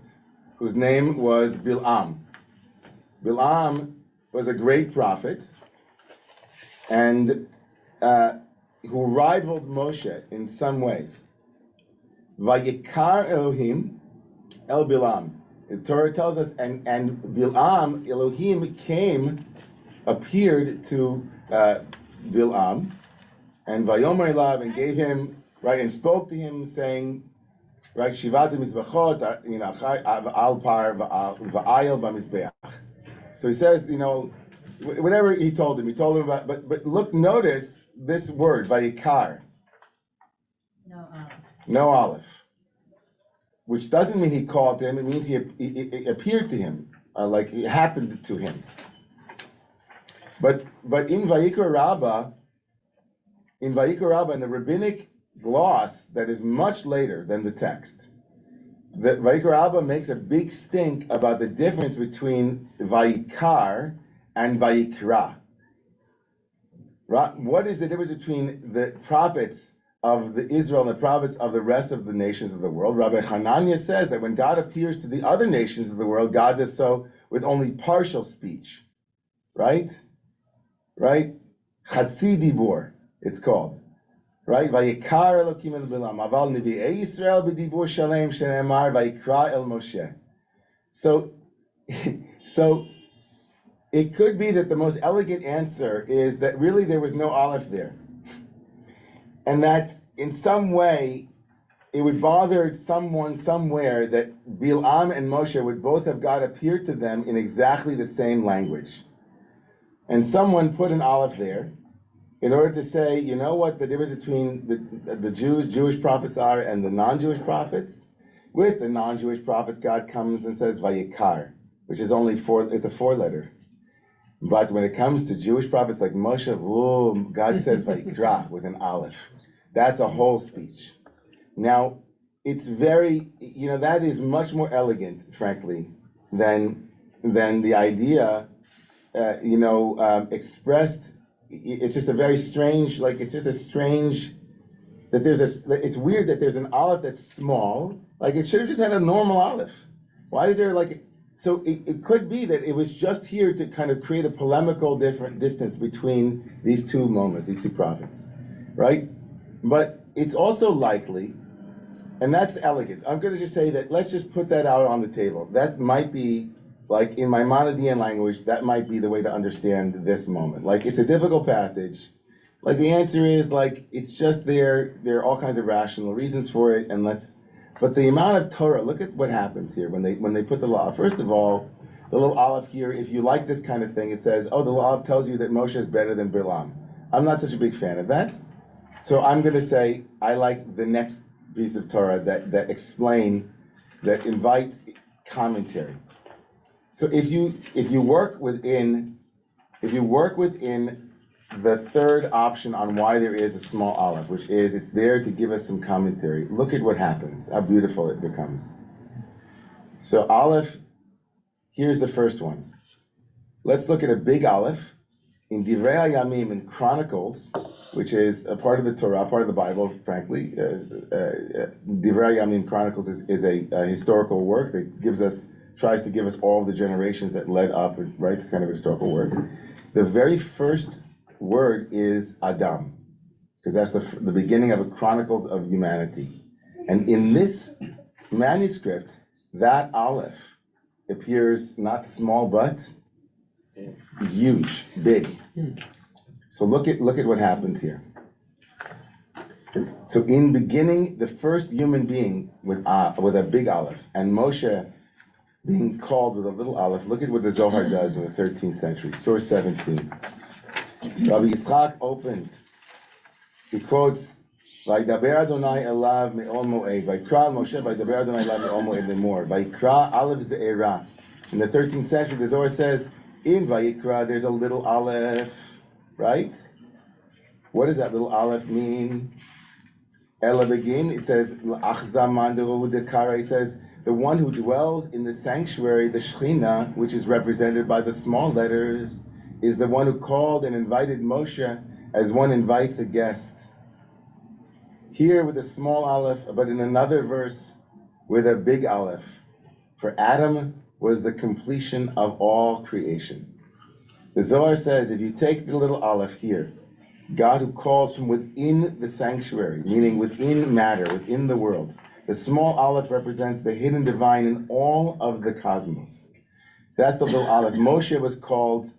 whose name was Bil'am. Bil'am was a great prophet and who rivaled Moshe in some ways. Vayikar Elohim el Bil'am. The Torah tells us, and Bil'am, Elohim appeared to Bil'am, and Vayomer Elav, and gave him, right, and spoke to him, saying, right, Shivat mizbachot, al par va'ayel b'mizbeach. So he says, whatever he told him about, but look, notice this word, Vayikar. No aleph. Which doesn't mean he called him, it means he appeared to him, like it happened to him. But in Vayikra Rabbah, in the rabbinic gloss that is much later than the text, that Vayikra Rabbah makes a big stink about the difference between Vayikar and Vayikra. What is the difference between the prophets of Israel and the prophets of the rest of the nations of the world? Rabbi Hanania says that when God appears to the other nations of the world, God does so with only partial speech, right? Right? Chatzi dibur, it's called. Right? Vayikar Elokim el Bilam, aval nevi'ei Yisrael b'dibur shalem shenemar vayikra el Moshe. So it could be that the most elegant answer is that really there was no aleph there. And that in some way, it would bother someone somewhere that Bil'am and Moshe would both have God appear to them in exactly the same language. And someone put an aleph there in order to say, you know what the difference between the Jewish prophets are and the non-Jewish prophets? With the non-Jewish prophets, God comes and says Vayikar, which is only it's a 4-letter. But when it comes to Jewish prophets like Moshe, God says Vayikra with an aleph. That's a whole speech. Now, it's very, that is much more elegant, frankly, than the idea, expressed. It's just a very strange, it's just a strange, it's weird that there's an aleph that's small, like it should have just had a normal aleph. Why is there so it could be that it was just here to kind of create a polemical different distance between these two moments, these two prophets, right? But it's also likely, and that's elegant. I'm going to just say that, let's just put that out on the table. That might be, in my Monadian language, that might be the way to understand this moment. It's a difficult passage. The answer is, it's just there. There are all kinds of rational reasons for it, but the amount of Torah, look at what happens here when they put the law. First of all, the little aleph here, if you like this kind of thing, it says, oh, the law tells you that Moshe is better than Bilam. I'm not such a big fan of that. So I'm going to say I like the next piece of Torah that invite commentary. So if you work within the third option on why there is a small aleph, which is it's there to give us some commentary, look at what happens, how beautiful it becomes. So aleph, here's the first one. Let's look at a big aleph in Divrei Hayamim, in Chronicles, which is a part of the Torah, part of the Bible, frankly. Divrei Hayamim Chronicles is a historical work that tries to give us all of the generations that led up, right? It's kind of a historical work. The very first word is Adam, because that's the beginning of a Chronicles of humanity. And in this manuscript, that aleph appears not small, but huge, big. So look at what happens here. So in beginning, the first human being with a big aleph, and Moshe being called with a little aleph. Look at what the Zohar does in the 13th century, source 17. Rabbi Yitzchak opened. He quotes, "Vaydaber Adonai elav me'ol moed, Vayikra Moshe, Vaydaber Adonai elav me'ol moed lemor, Vayikra aleph ze'era." In the 13th century, the Zohar says, in Vayikra, there's a little aleph, right? What does that little aleph mean? Ela begin, it says, L'achzaman dehu dekara, it says, the one who dwells in the sanctuary, the Shechina, which is represented by the small letters, is the one who called and invited Moshe as one invites a guest. Here with a small aleph, but in another verse with a big aleph. For Adam was the completion of all creation. The Zohar says, if you take the little aleph here, God who calls from within the sanctuary, meaning within matter, within the world. The small aleph represents the hidden divine in all of the cosmos. That's the little aleph. Moshe was called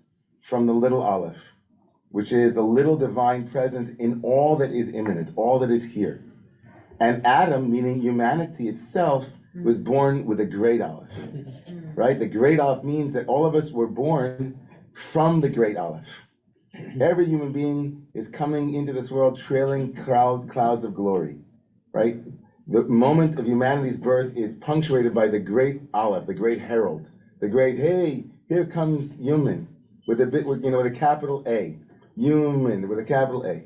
from the little aleph, which is the little divine presence in all that is immanent, all that is here. And Adam, meaning humanity itself, was born with a great aleph, right? The great aleph means that all of us were born from the great aleph. Every human being is coming into this world trailing clouds of glory, right? The moment of humanity's birth is punctuated by the great aleph, the great herald, the great, hey, here comes human, with a capital A, human with a capital A.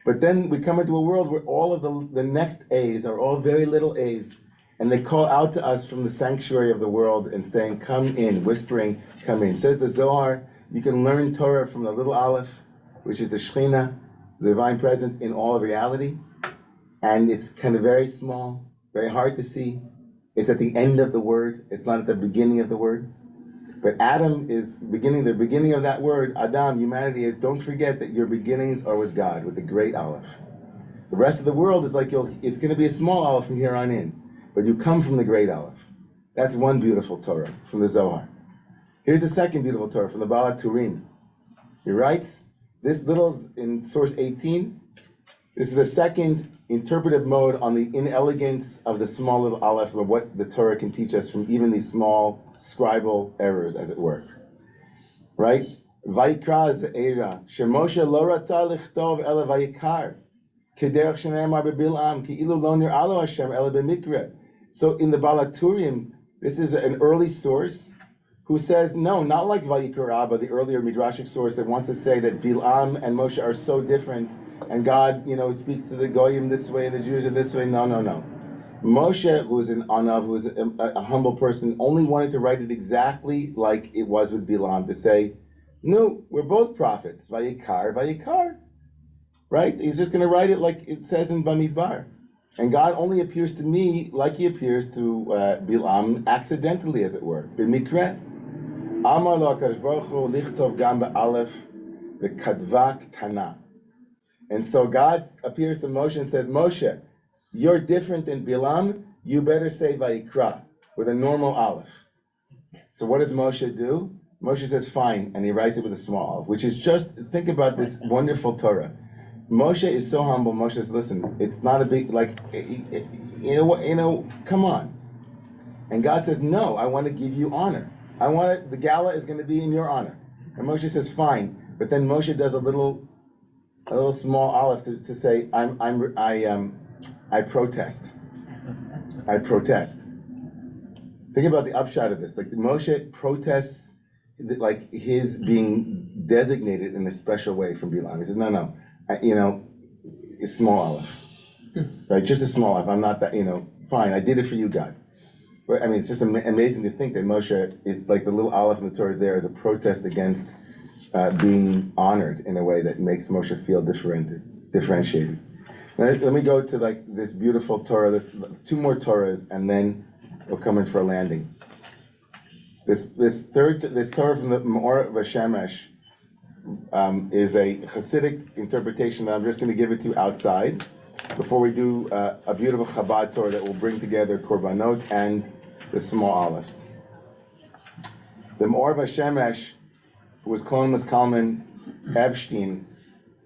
But then we come into a world where all of the next A's are all very little A's, and they call out to us from the sanctuary of the world and saying, come in, whispering, come in. Says the Zohar, you can learn Torah from the little aleph, which is the Shechina, the divine presence in all of reality. And it's kind of very small, very hard to see. It's at the end of the word. It's not at the beginning of the word. But Adam is the beginning of that word. Adam, humanity is, don't forget that your beginnings are with God, with the great aleph. The rest of the world is it's going to be a small aleph from here on in. But you come from the great aleph. That's one beautiful Torah from the Zohar. Here's the second beautiful Torah from the Baal HaTurim. He writes, this little, in source 18, this is the second interpretive mode on the inelegance of the small little aleph, of what the Torah can teach us from even these small scribal errors, as it were. Right? Vayikra ze'era, shemoshe lo ratza lichtov ela vayikar, kederach shene'emar bebil'am, ki'ilu lo nir'alo Hashem ela b'mikra. So in the Baal HaTurim, this is an early source who says, no, not like Vayikra Abba, the earlier Midrashic source that wants to say that Bilam and Moshe are so different, and God, speaks to the Goyim this way, the Jews are this way. No, no, no. Moshe, who is an Anav, who is a humble person, only wanted to write it exactly like it was with Bilam, to say, no, we're both prophets, Vayikar, Vayikar, right? He's just going to write it like it says in Bamidbar. And God only appears to me like he appears to Bilam accidentally, as it were, b'mikra. Amar lo HaKadosh Baruch Hu lichtov gam ba'alef v'kadva ktana. And so God appears to Moshe and says, Moshe, you're different than Bilam, you better say Vayikra, with a normal aleph. So what does Moshe do? Moshe says, fine, and he writes it with a small aleph, which is just, think about this wonderful Torah. Moshe is so humble. Moshe says, listen, it's not a big, come on. And God says, no, I want to give you honor. The gala is going to be in your honor. And Moshe says, fine. But then Moshe does a little small aleph to say, I protest. I protest. Think about the upshot of this. Like Moshe protests, like his being designated in a special way from Bilam. He says, no, a small aleph, right? Just a small aleph. I'm not that, fine. I did it for you, God. But I mean, it's just amazing to think that Moshe is like the little aleph in the Torah is there as a protest against being honored in a way that makes Moshe feel differentiated. Now, let me go to like this beautiful Torah, two more Torahs, and then we'll come in for a landing. This Torah from the Me'or Vashemesh is a Hasidic interpretation that I'm just going to give it to you outside before we do a beautiful Chabad Torah that will bring together Korbanot and the small olives. The Me'or Vashemesh, who was Klomas Kalman Epstein,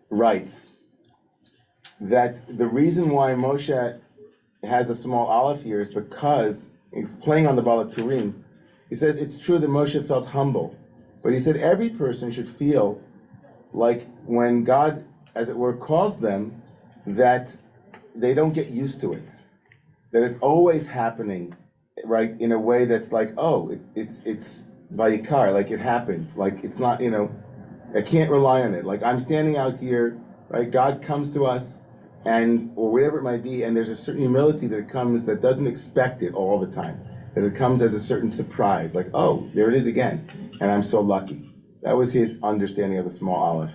writes that the reason why Moshe has a small olive here is because he's playing on the Balaturim. He says it's true that Moshe felt humble, but he said every person should feel like when God, as it were, calls them, that they don't get used to it, that it's always happening, right, in a way that's like, oh, it's Vayikar, like it happens, like it's not, I can't rely on it. Like I'm standing out here, right? God comes to us, or whatever it might be, and there's a certain humility that comes that doesn't expect it all the time. That it comes as a certain surprise, like, oh, there it is again, and I'm so lucky. That was his understanding of the small aleph.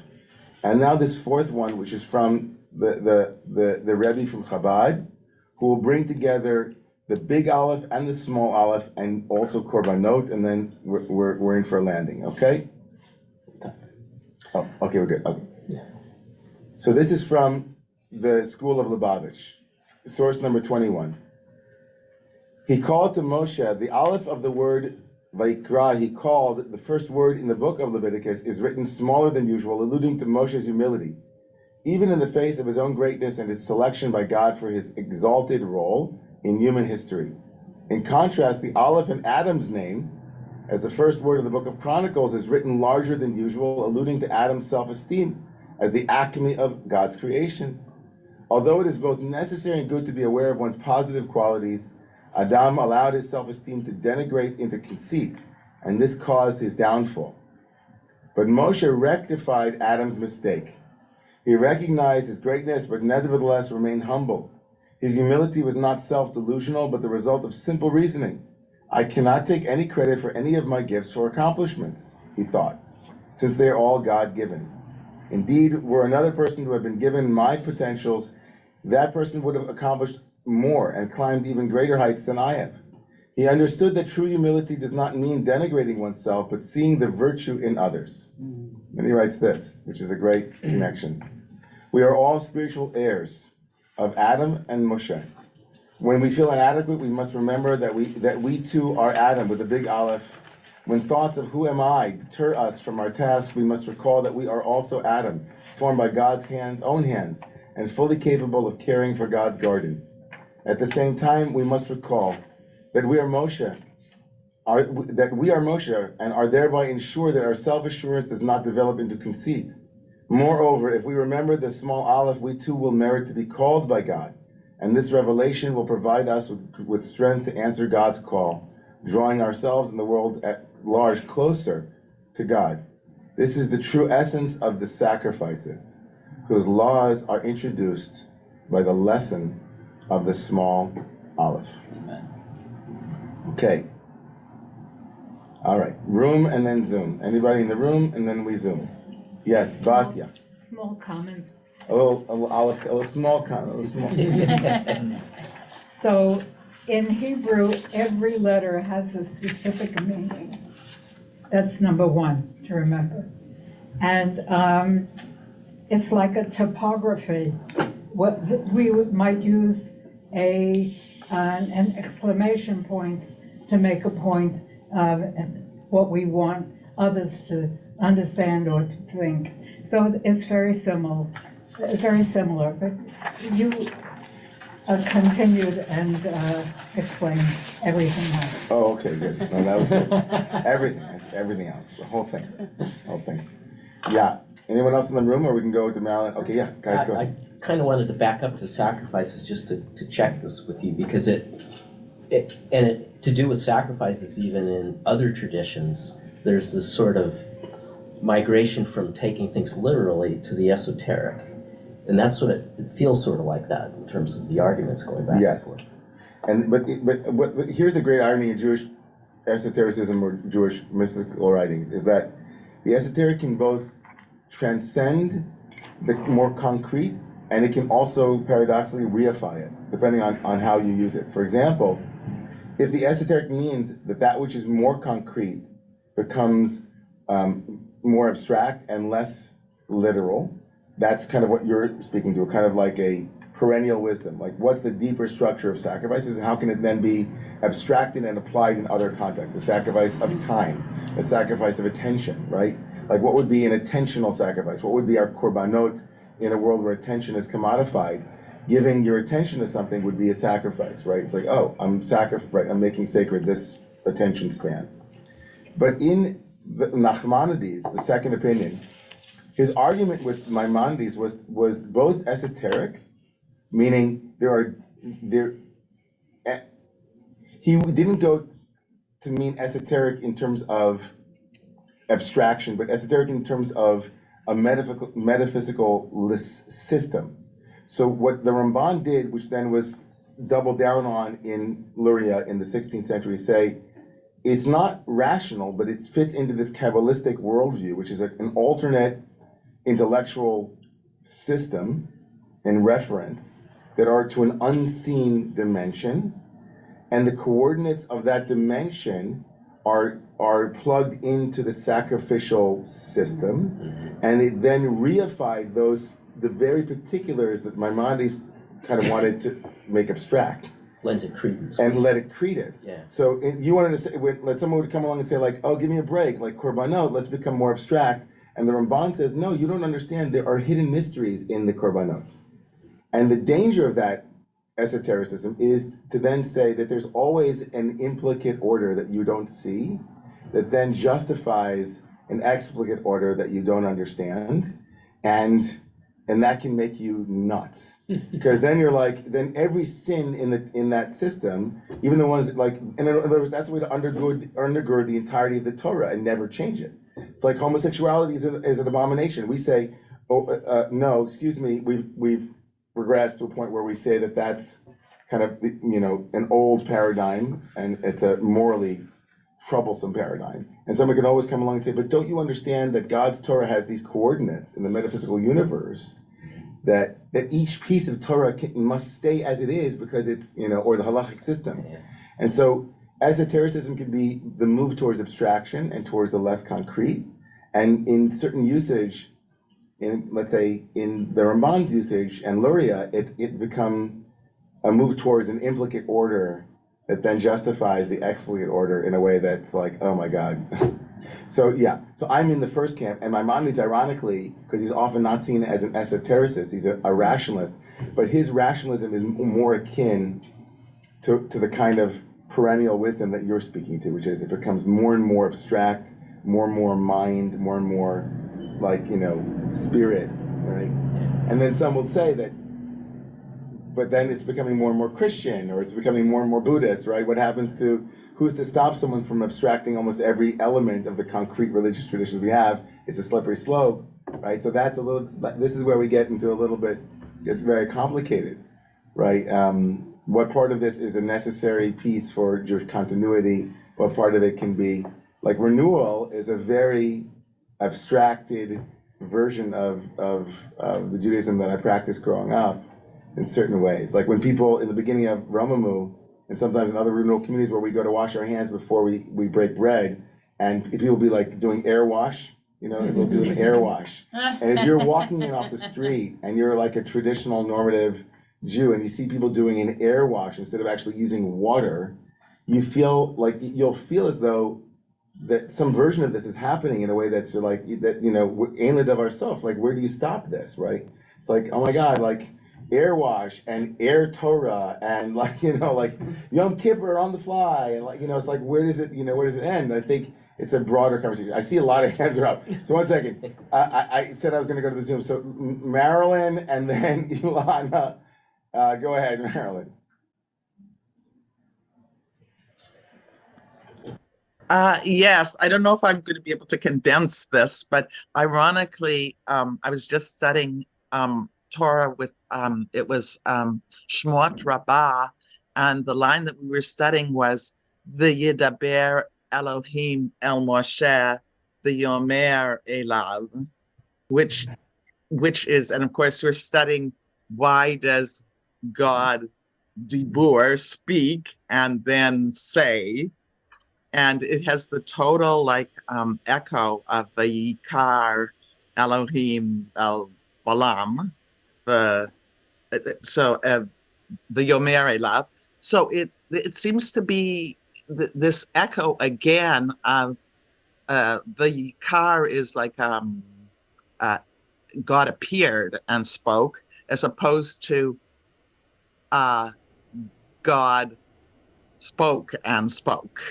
And now this fourth one, which is from the Rebbe from Chabad, who will bring together the big aleph and the small aleph, and also korbanot, and then we're in for a landing. Okay? Oh, okay, we're good. Okay. So this is from the school of Lubavitch, source number 21. He called to Moshe, the aleph of the word Vayikra, he called, the first word in the book of Leviticus is written smaller than usual, alluding to Moshe's humility, even in the face of his own greatness and his selection by God for his exalted role in human history. In contrast, the aleph in Adam's name, as the first word of the book of Chronicles, is written larger than usual, alluding to Adam's self-esteem as the acme of God's creation. Although it is both necessary and good to be aware of one's positive qualities, Adam allowed his self-esteem to denigrate into conceit, and this caused his downfall. But Moshe rectified Adam's mistake. He recognized his greatness, but nevertheless remained humble. His humility was not self-delusional, but the result of simple reasoning. I cannot take any credit for any of my gifts or accomplishments, he thought, since they are all God-given. Indeed, were another person to have been given my potentials, that person would have accomplished more and climbed even greater heights than I have. He understood that true humility does not mean denigrating oneself, but seeing the virtue in others. And he writes this, which is a great connection. We are all spiritual heirs of Adam and Moshe. When we feel inadequate, we must remember that we too are Adam with a big aleph. When thoughts of who am I deter us from our task, we must recall that we are also Adam, formed by God's own hands, and fully capable of caring for God's garden. At the same time, we must recall that we are Moshe, and are thereby ensure that our self-assurance does not develop into conceit. Moreover, if we remember the small aleph, we too will merit to be called by God, and this revelation will provide us with strength to answer God's call, drawing ourselves and the world large closer to God. This is the true essence of the sacrifices, whose laws are introduced by the lesson of the small aleph. Amen. Okay. All right. Room and then Zoom. Anybody in the room and then we Zoom. Yes, Batya. Small comment. A little small comment. A little small. So in Hebrew, every letter has a specific meaning. That's number one to remember. And it's like a topography. What we might use an exclamation point to make a point of what we want others to understand or to think. So it's very similar, but you continued and explained everything else. Oh, okay, good. No, that was good. Everything else, the whole thing. Yeah. Anyone else in the room, or we can go to Marilyn? Okay, yeah, guys, go ahead. I kind of wanted to back up to sacrifices just to check this with you, because to do with sacrifices, even in other traditions, there's this sort of migration from taking things literally to the esoteric. And that's what it feels sort of like that in terms of the arguments going back and forth. But here's the great irony in Jewish esotericism or Jewish mystical writings, is that the esoteric can both transcend the more concrete, and it can also paradoxically reify it, depending on how you use it. For example, if the esoteric means that which is more concrete becomes more abstract and less literal, that's kind of what you're speaking to, kind of like a perennial wisdom. Like, what's the deeper structure of sacrifices, and how can it then be abstracted and applied in other contexts? The sacrifice of time, the sacrifice of attention, right? Like, what would be an attentional sacrifice? What would be our korbanot in a world where attention is commodified? Giving your attention to something would be a sacrifice, right? It's like, oh, I'm making sacred this attention span. But in the Nachmanides, the second opinion, his argument with Maimonides was both esoteric, meaning he didn't go to mean esoteric in terms of abstraction, but esoteric in terms of a metaphysical system. So what the Ramban did, which then was doubled down on in Luria in the 16th century, say it's not rational, but it fits into this Kabbalistic worldview, which is an alternate intellectual system and reference that are to an unseen dimension, and the coordinates of that dimension are plugged into the sacrificial system, and it then reified the very particulars that Maimonides kind of wanted to make abstract. Lends it credence. And let it credence. Yeah. So you wanted to say, let someone would come along and say, like, oh, give me a break, like korbanot, let's become more abstract. And the Ramban says, no, you don't understand. There are hidden mysteries in the korbanot. And the danger of that esotericism is to then say that there's always an implicate order that you don't see, that then justifies an explicate order that you don't understand. And that can make you nuts, because then you're like, then every sin in that system, even the ones that, like, in other words, that's the way to undergird the entirety of the Torah and never change it. It's like homosexuality is an abomination. We say, no, excuse me, we've regressed to a point where we say that that's kind of an old paradigm, and it's a morally troublesome paradigm. And someone can always come along and say, but don't you understand that God's Torah has these coordinates in the metaphysical universe, that each piece of Torah must stay as it is because it's, or the halachic system. And so esotericism can be the move towards abstraction and towards the less concrete. And in certain usage, let's say in the Ramban's usage and Luria, it become a move towards an implicate order that then justifies the explicate order in a way that's like, oh my God. So I'm in the first camp, and Maimonides, ironically, because he's often not seen as an esotericist, he's a rationalist, but his rationalism is more akin to the kind of perennial wisdom that you're speaking to, which is it becomes more and more abstract, more and more mind, more and more like, spirit, right? And then some will say that, but then it's becoming more and more Christian, or it's becoming more and more Buddhist, right? What happens to who's to stop someone from abstracting almost every element of the concrete religious traditions we have? It's a slippery slope, right? So that's a little, this is where we get into a little bit, it's very complicated, right? What part of this is a necessary piece for Jewish continuity? What part of it can be, like renewal is a very abstracted version of the Judaism that I practiced growing up in certain ways. Like when people in the beginning of Romemu, and sometimes in other renewal communities where we go to wash our hands before we break bread, and people will be like doing air wash, you know, they'll do an air wash. And if you're walking in off the street and you're like a traditional normative Jew and you see people doing an air wash instead of actually using water, you feel like you'll feel as though that some version of this is happening in a way that's like that, you know, ein of ourselves. Like, where do you stop this, right? It's like, oh my God, like air wash and air Torah and like, you know, like Yom Kippur on the fly and like, you know, it's like, where does it, you know, where does it end? I think it's a broader conversation. I see a lot of hands are up. So 1 second. I said I was going to go to the Zoom. So Marilyn and then Ilana. Go ahead, Marilyn. Yes, I don't know if I'm going to be able to condense this, but ironically, I was just studying Torah with, it was Shmot Rabbah, and the line that we were studying was V'yidaber Elohim el Moshe v'yomer elav, which is, and of course we're studying why does God dibur, speak, and then say, and it has the total like echo of the Yikar Elohim el Balam, the Yomer Elav. So it seems to be this echo again of the Yikar is like God appeared and spoke, as opposed to God spoke and spoke.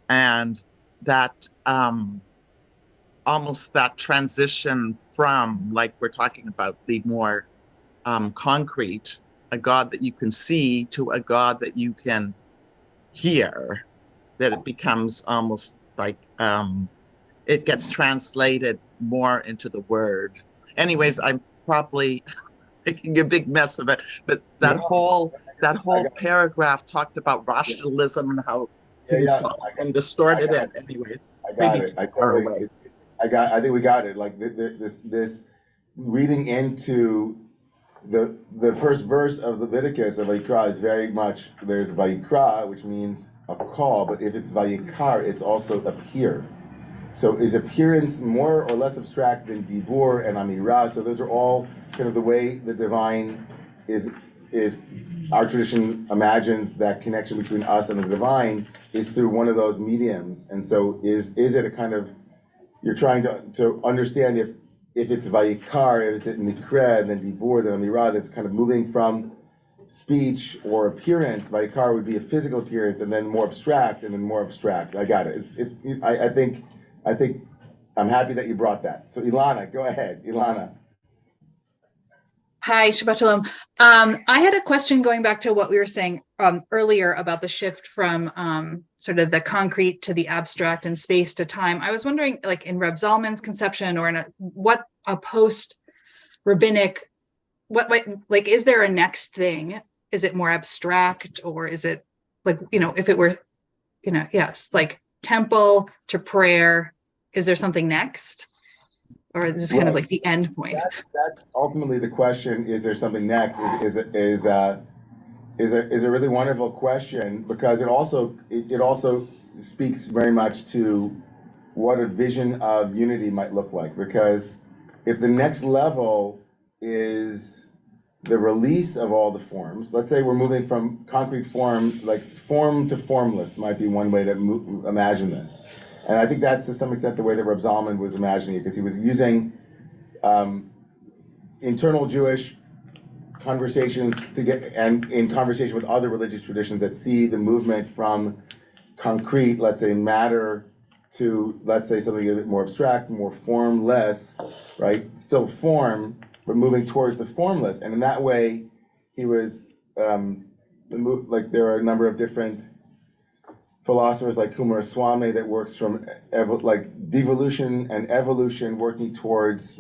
And that almost that transition from, like we're talking about, the more concrete, a God that you can see, to a God that you can hear, that it becomes almost like it gets translated more into the word. Anyways, I'm probably making a big mess of it, but that whole paragraph talked about rationalism and how and distorted it. Anyways, I got it. I think we got it. Like this reading into the first verse of Leviticus of Vayikra is very much, there's Vayikra, which means a call, but if it's Vayikar, it's also appear. So is appearance more or less abstract than Dibur and Amirah? So those are all kind of the way the divine is our tradition imagines that connection between us and the divine is through one of those mediums. And so is it a kind of, you're trying to understand if it's Vayikar, if it's Nikra, then Dibur, then Amirah, that's kind of moving from speech or appearance. Vayikar would be a physical appearance, and then more abstract, and then more abstract. I got it. I think I'm happy that you brought that. So Ilana, go ahead. Ilana. Hi, Shabbat Shalom. I had a question going back to what we were saying earlier about the shift from sort of the concrete to the abstract and space to time. I was wondering, like in Reb Zalman's conception, or in what a post-rabbinic, like, is there a next thing? Is it more abstract, or is it like, if it were, yes, like temple to prayer, is there something next? Or is this kind of like the end point? That's ultimately the question. Is there something next? Is a really wonderful question, because it also speaks very much to what a vision of unity might look like. Because if the next level is the release of all the forms, let's say we're moving from concrete form, like form to formless, might be one way to imagine this. And I think that's to some extent the way that Reb Zalman was imagining it, because he was using internal Jewish conversations and in conversation with other religious traditions that see the movement from concrete, let's say matter, to, let's say, something a bit more abstract, more formless, right? Still form, but moving towards the formless. And in that way, he was, like, there are a number of different philosophers like Kumaraswamy that works from like devolution and evolution, working towards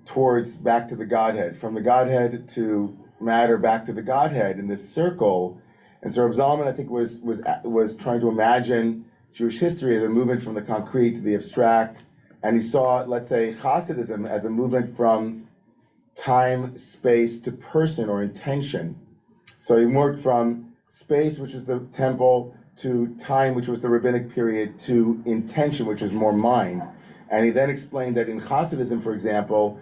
towards back to the Godhead, from the Godhead to matter back to the Godhead in this circle. And so Reb Zalman, I think, was trying to imagine Jewish history as a movement from the concrete to the abstract, and he saw, let's say, Hasidism as a movement from time, space to person or intention. So he worked from space, which was the temple, to time, which was the rabbinic period, to intention, which is more mind. And he then explained that in Hasidism, for example,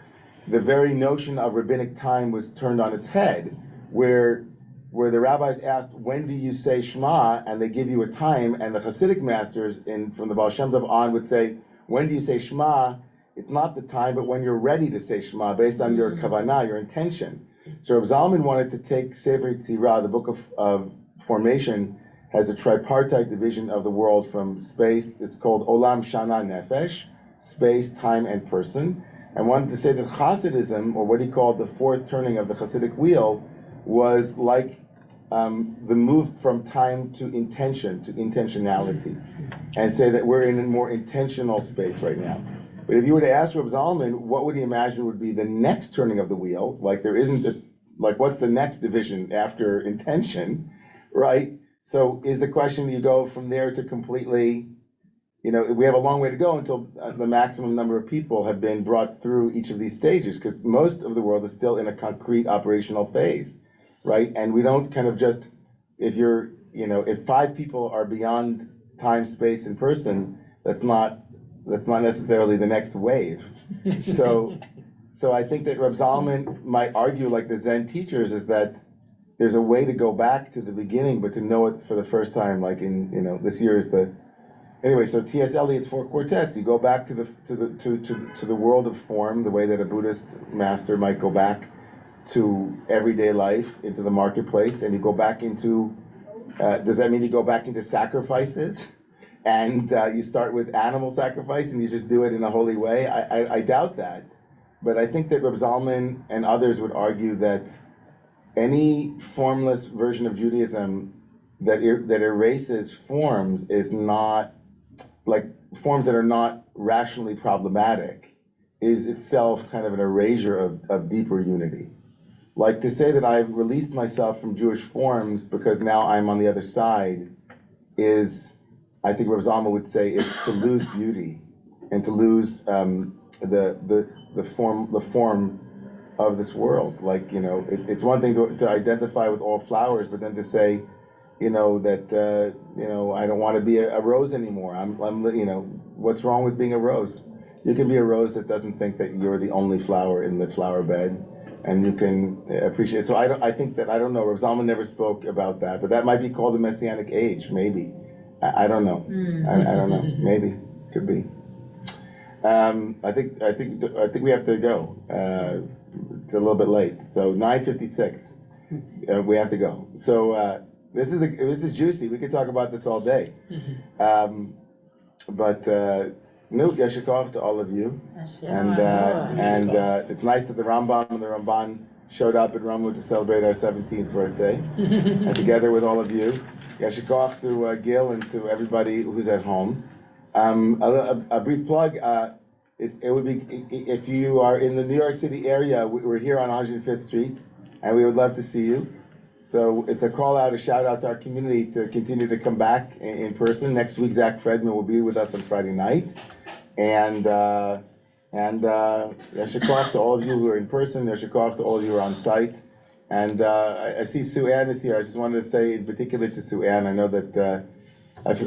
the very notion of rabbinic time was turned on its head, where the rabbis asked, when do you say Shema? And they give you a time, and the Hasidic masters from the Baal Shem Tov on would say, when do you say Shema? It's not the time, but when you're ready to say Shema, based on your kavanah, your intention. So Reb Zalman wanted to take Sefer Yetzirah, the book of formation, has a tripartite division of the world from space. It's called Olam Shana Nefesh, space, time, and person. And wanted to say that Hasidism, or what he called the fourth turning of the Hasidic wheel, was like the move from time to intention, to intentionality, and say that we're in a more intentional space right now. But if you were to ask Reb Zalman, what would he imagine would be the next turning of the wheel? Like there isn't what's the next division after intention, right? So is the question, you go from there to completely, we have a long way to go until the maximum number of people have been brought through each of these stages, because most of the world is still in a concrete operational phase, right? And we don't kind of just, if 5 people are beyond time, space, and person, that's not necessarily the next wave. So I think that Reb Zalman might argue, like the Zen teachers, is that there's a way to go back to the beginning, but to know it for the first time, like this year is the. Anyway, so T.S. Eliot's 4 quartets. You go back to the world of form, the way that a Buddhist master might go back to everyday life, into the marketplace, and you go back into. Does that mean you go back into sacrifices, and you start with animal sacrifice, and you just do it in a holy way? I doubt that, but I think that Reb Zalman and others would argue that any formless version of Judaism that erases forms is not, like forms that are not rationally problematic, is itself kind of an erasure of deeper unity. Like to say that I've released myself from Jewish forms because now I'm on the other side is, I think Rav Zalman would say, is to lose beauty and to lose the form of this world. Like, it's one thing to identify with all flowers, but then to say, that I don't want to be a rose anymore. I'm what's wrong with being a rose? You can be a rose that doesn't think that you're the only flower in the flower bed, and you can appreciate. So I think that, I don't know, Rav Zalman never spoke about that, but that might be called the Messianic age, maybe. I don't know. I don't know. Maybe, could be. I think we have to go. It's a little bit late. So 9:56. We have to go. So this is juicy. We could talk about this all day. But no, yasher koach to all of you. And it's nice that the Rambam and the Ramban showed up in Romemu to celebrate our 17th birthday, and together with all of you. Yasher koach to Gil and to everybody who's at home. A brief plug. It would be, if you are in the New York City area, we're here on 105th Street, and we would love to see you. So it's a call out, a shout out to our community to continue to come back in person. Next week, Zach Fredman will be with us on Friday night. And yasher koach to all of you who are in person, yasher koach to all of you who are on site. And I see Sue Ann is here. I just wanted to say in particular to Sue Ann, I know that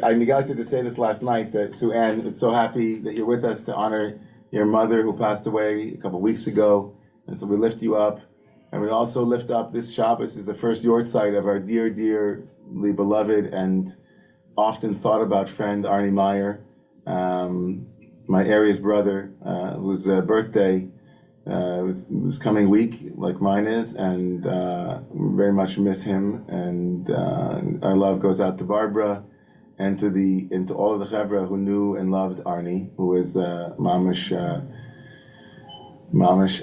I neglected to say this last night, that Sue Ann, it's so happy that you're with us to honor your mother who passed away a couple weeks ago. And so we lift you up. And we also lift up this Shabbos is the first yortzeit of our dear, dearly beloved and often thought about friend Arnie Meyer, my Aries brother, whose birthday was coming week, like mine is, and we very much miss him. And our love goes out to Barbara and to all of the chevra who knew and loved Arnie, who is mamish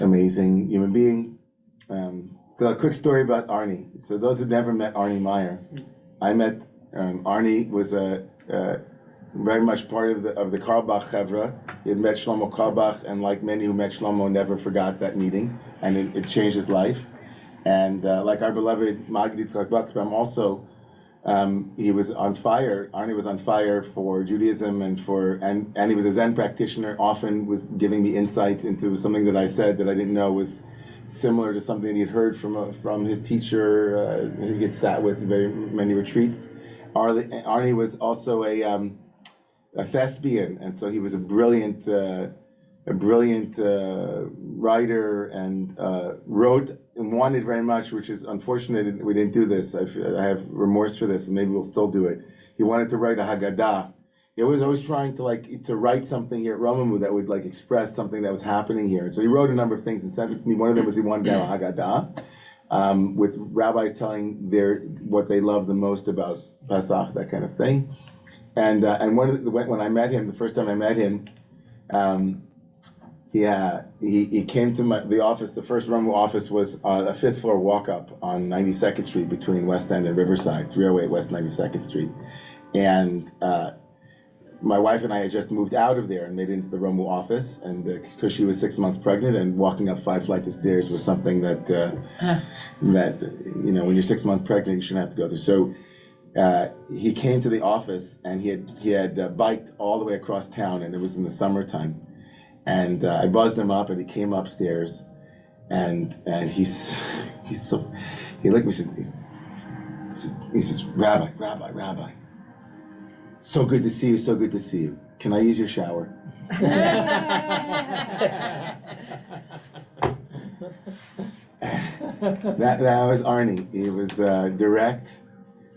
amazing human being. A quick story about Arnie. So those who've never met Arnie Meyer, I met Arnie was very much part of the Carlebach Chevra. He had met Shlomo Carlebach, and like many who met Shlomo, never forgot that meeting, and it changed his life. And like our beloved Magdi Tzadok also, he was on fire. Arnie was on fire for Judaism and he was a Zen practitioner. Often was giving me insights into something that I said that I didn't know was similar to something he'd heard from his teacher. He had sat with very many retreats. Arnie was also a thespian, and so he was a brilliant writer, and wrote and wanted very much, which is unfortunate we didn't do this. I have remorse for this, and maybe we'll still do it. He wanted to write a Haggadah. He was always trying to write something here at Romemu that would express something that was happening here. And so he wrote a number of things and sent it to me. One of them was he wanted to have a Haggadah, with rabbis telling what they love the most about Pesach, that kind of thing. And when I met him, the first time I met him, he came to the office. The first Romemu office was a 5th floor walk up on 92nd Street between West End and Riverside, 308 West 92nd Street. And my wife and I had just moved out of there and made it into the Romemu office, and because she was 6 months pregnant, and walking up 5 flights of stairs was something that when you're 6 months pregnant, you shouldn't have to go through. So he came to the office, and he had biked all the way across town, and it was in the summertime. And I buzzed him up, and he came upstairs, and he looked at me, he says, Rabbi, so good to see you. Can I use your shower? That was Arnie. He was direct.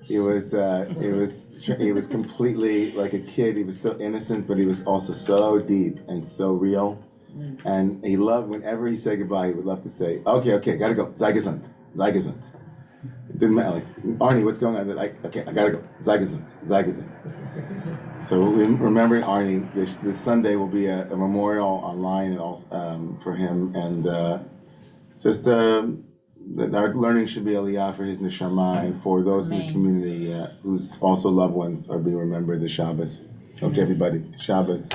He was completely like a kid. He was so innocent, but he was also so deep and so real. And he loved, whenever he said goodbye, he would love to say, okay, gotta go. Zeigesund. It didn't matter. Like, Arnie, what's going on? Okay, I gotta go. Zeigesund. So remembering Arnie, this Sunday will be a memorial online and also, for him, and just our learning should be aliyah for his neshama and for those in the community whose also loved ones are being remembered this Shabbos. Okay, everybody, Shabbos.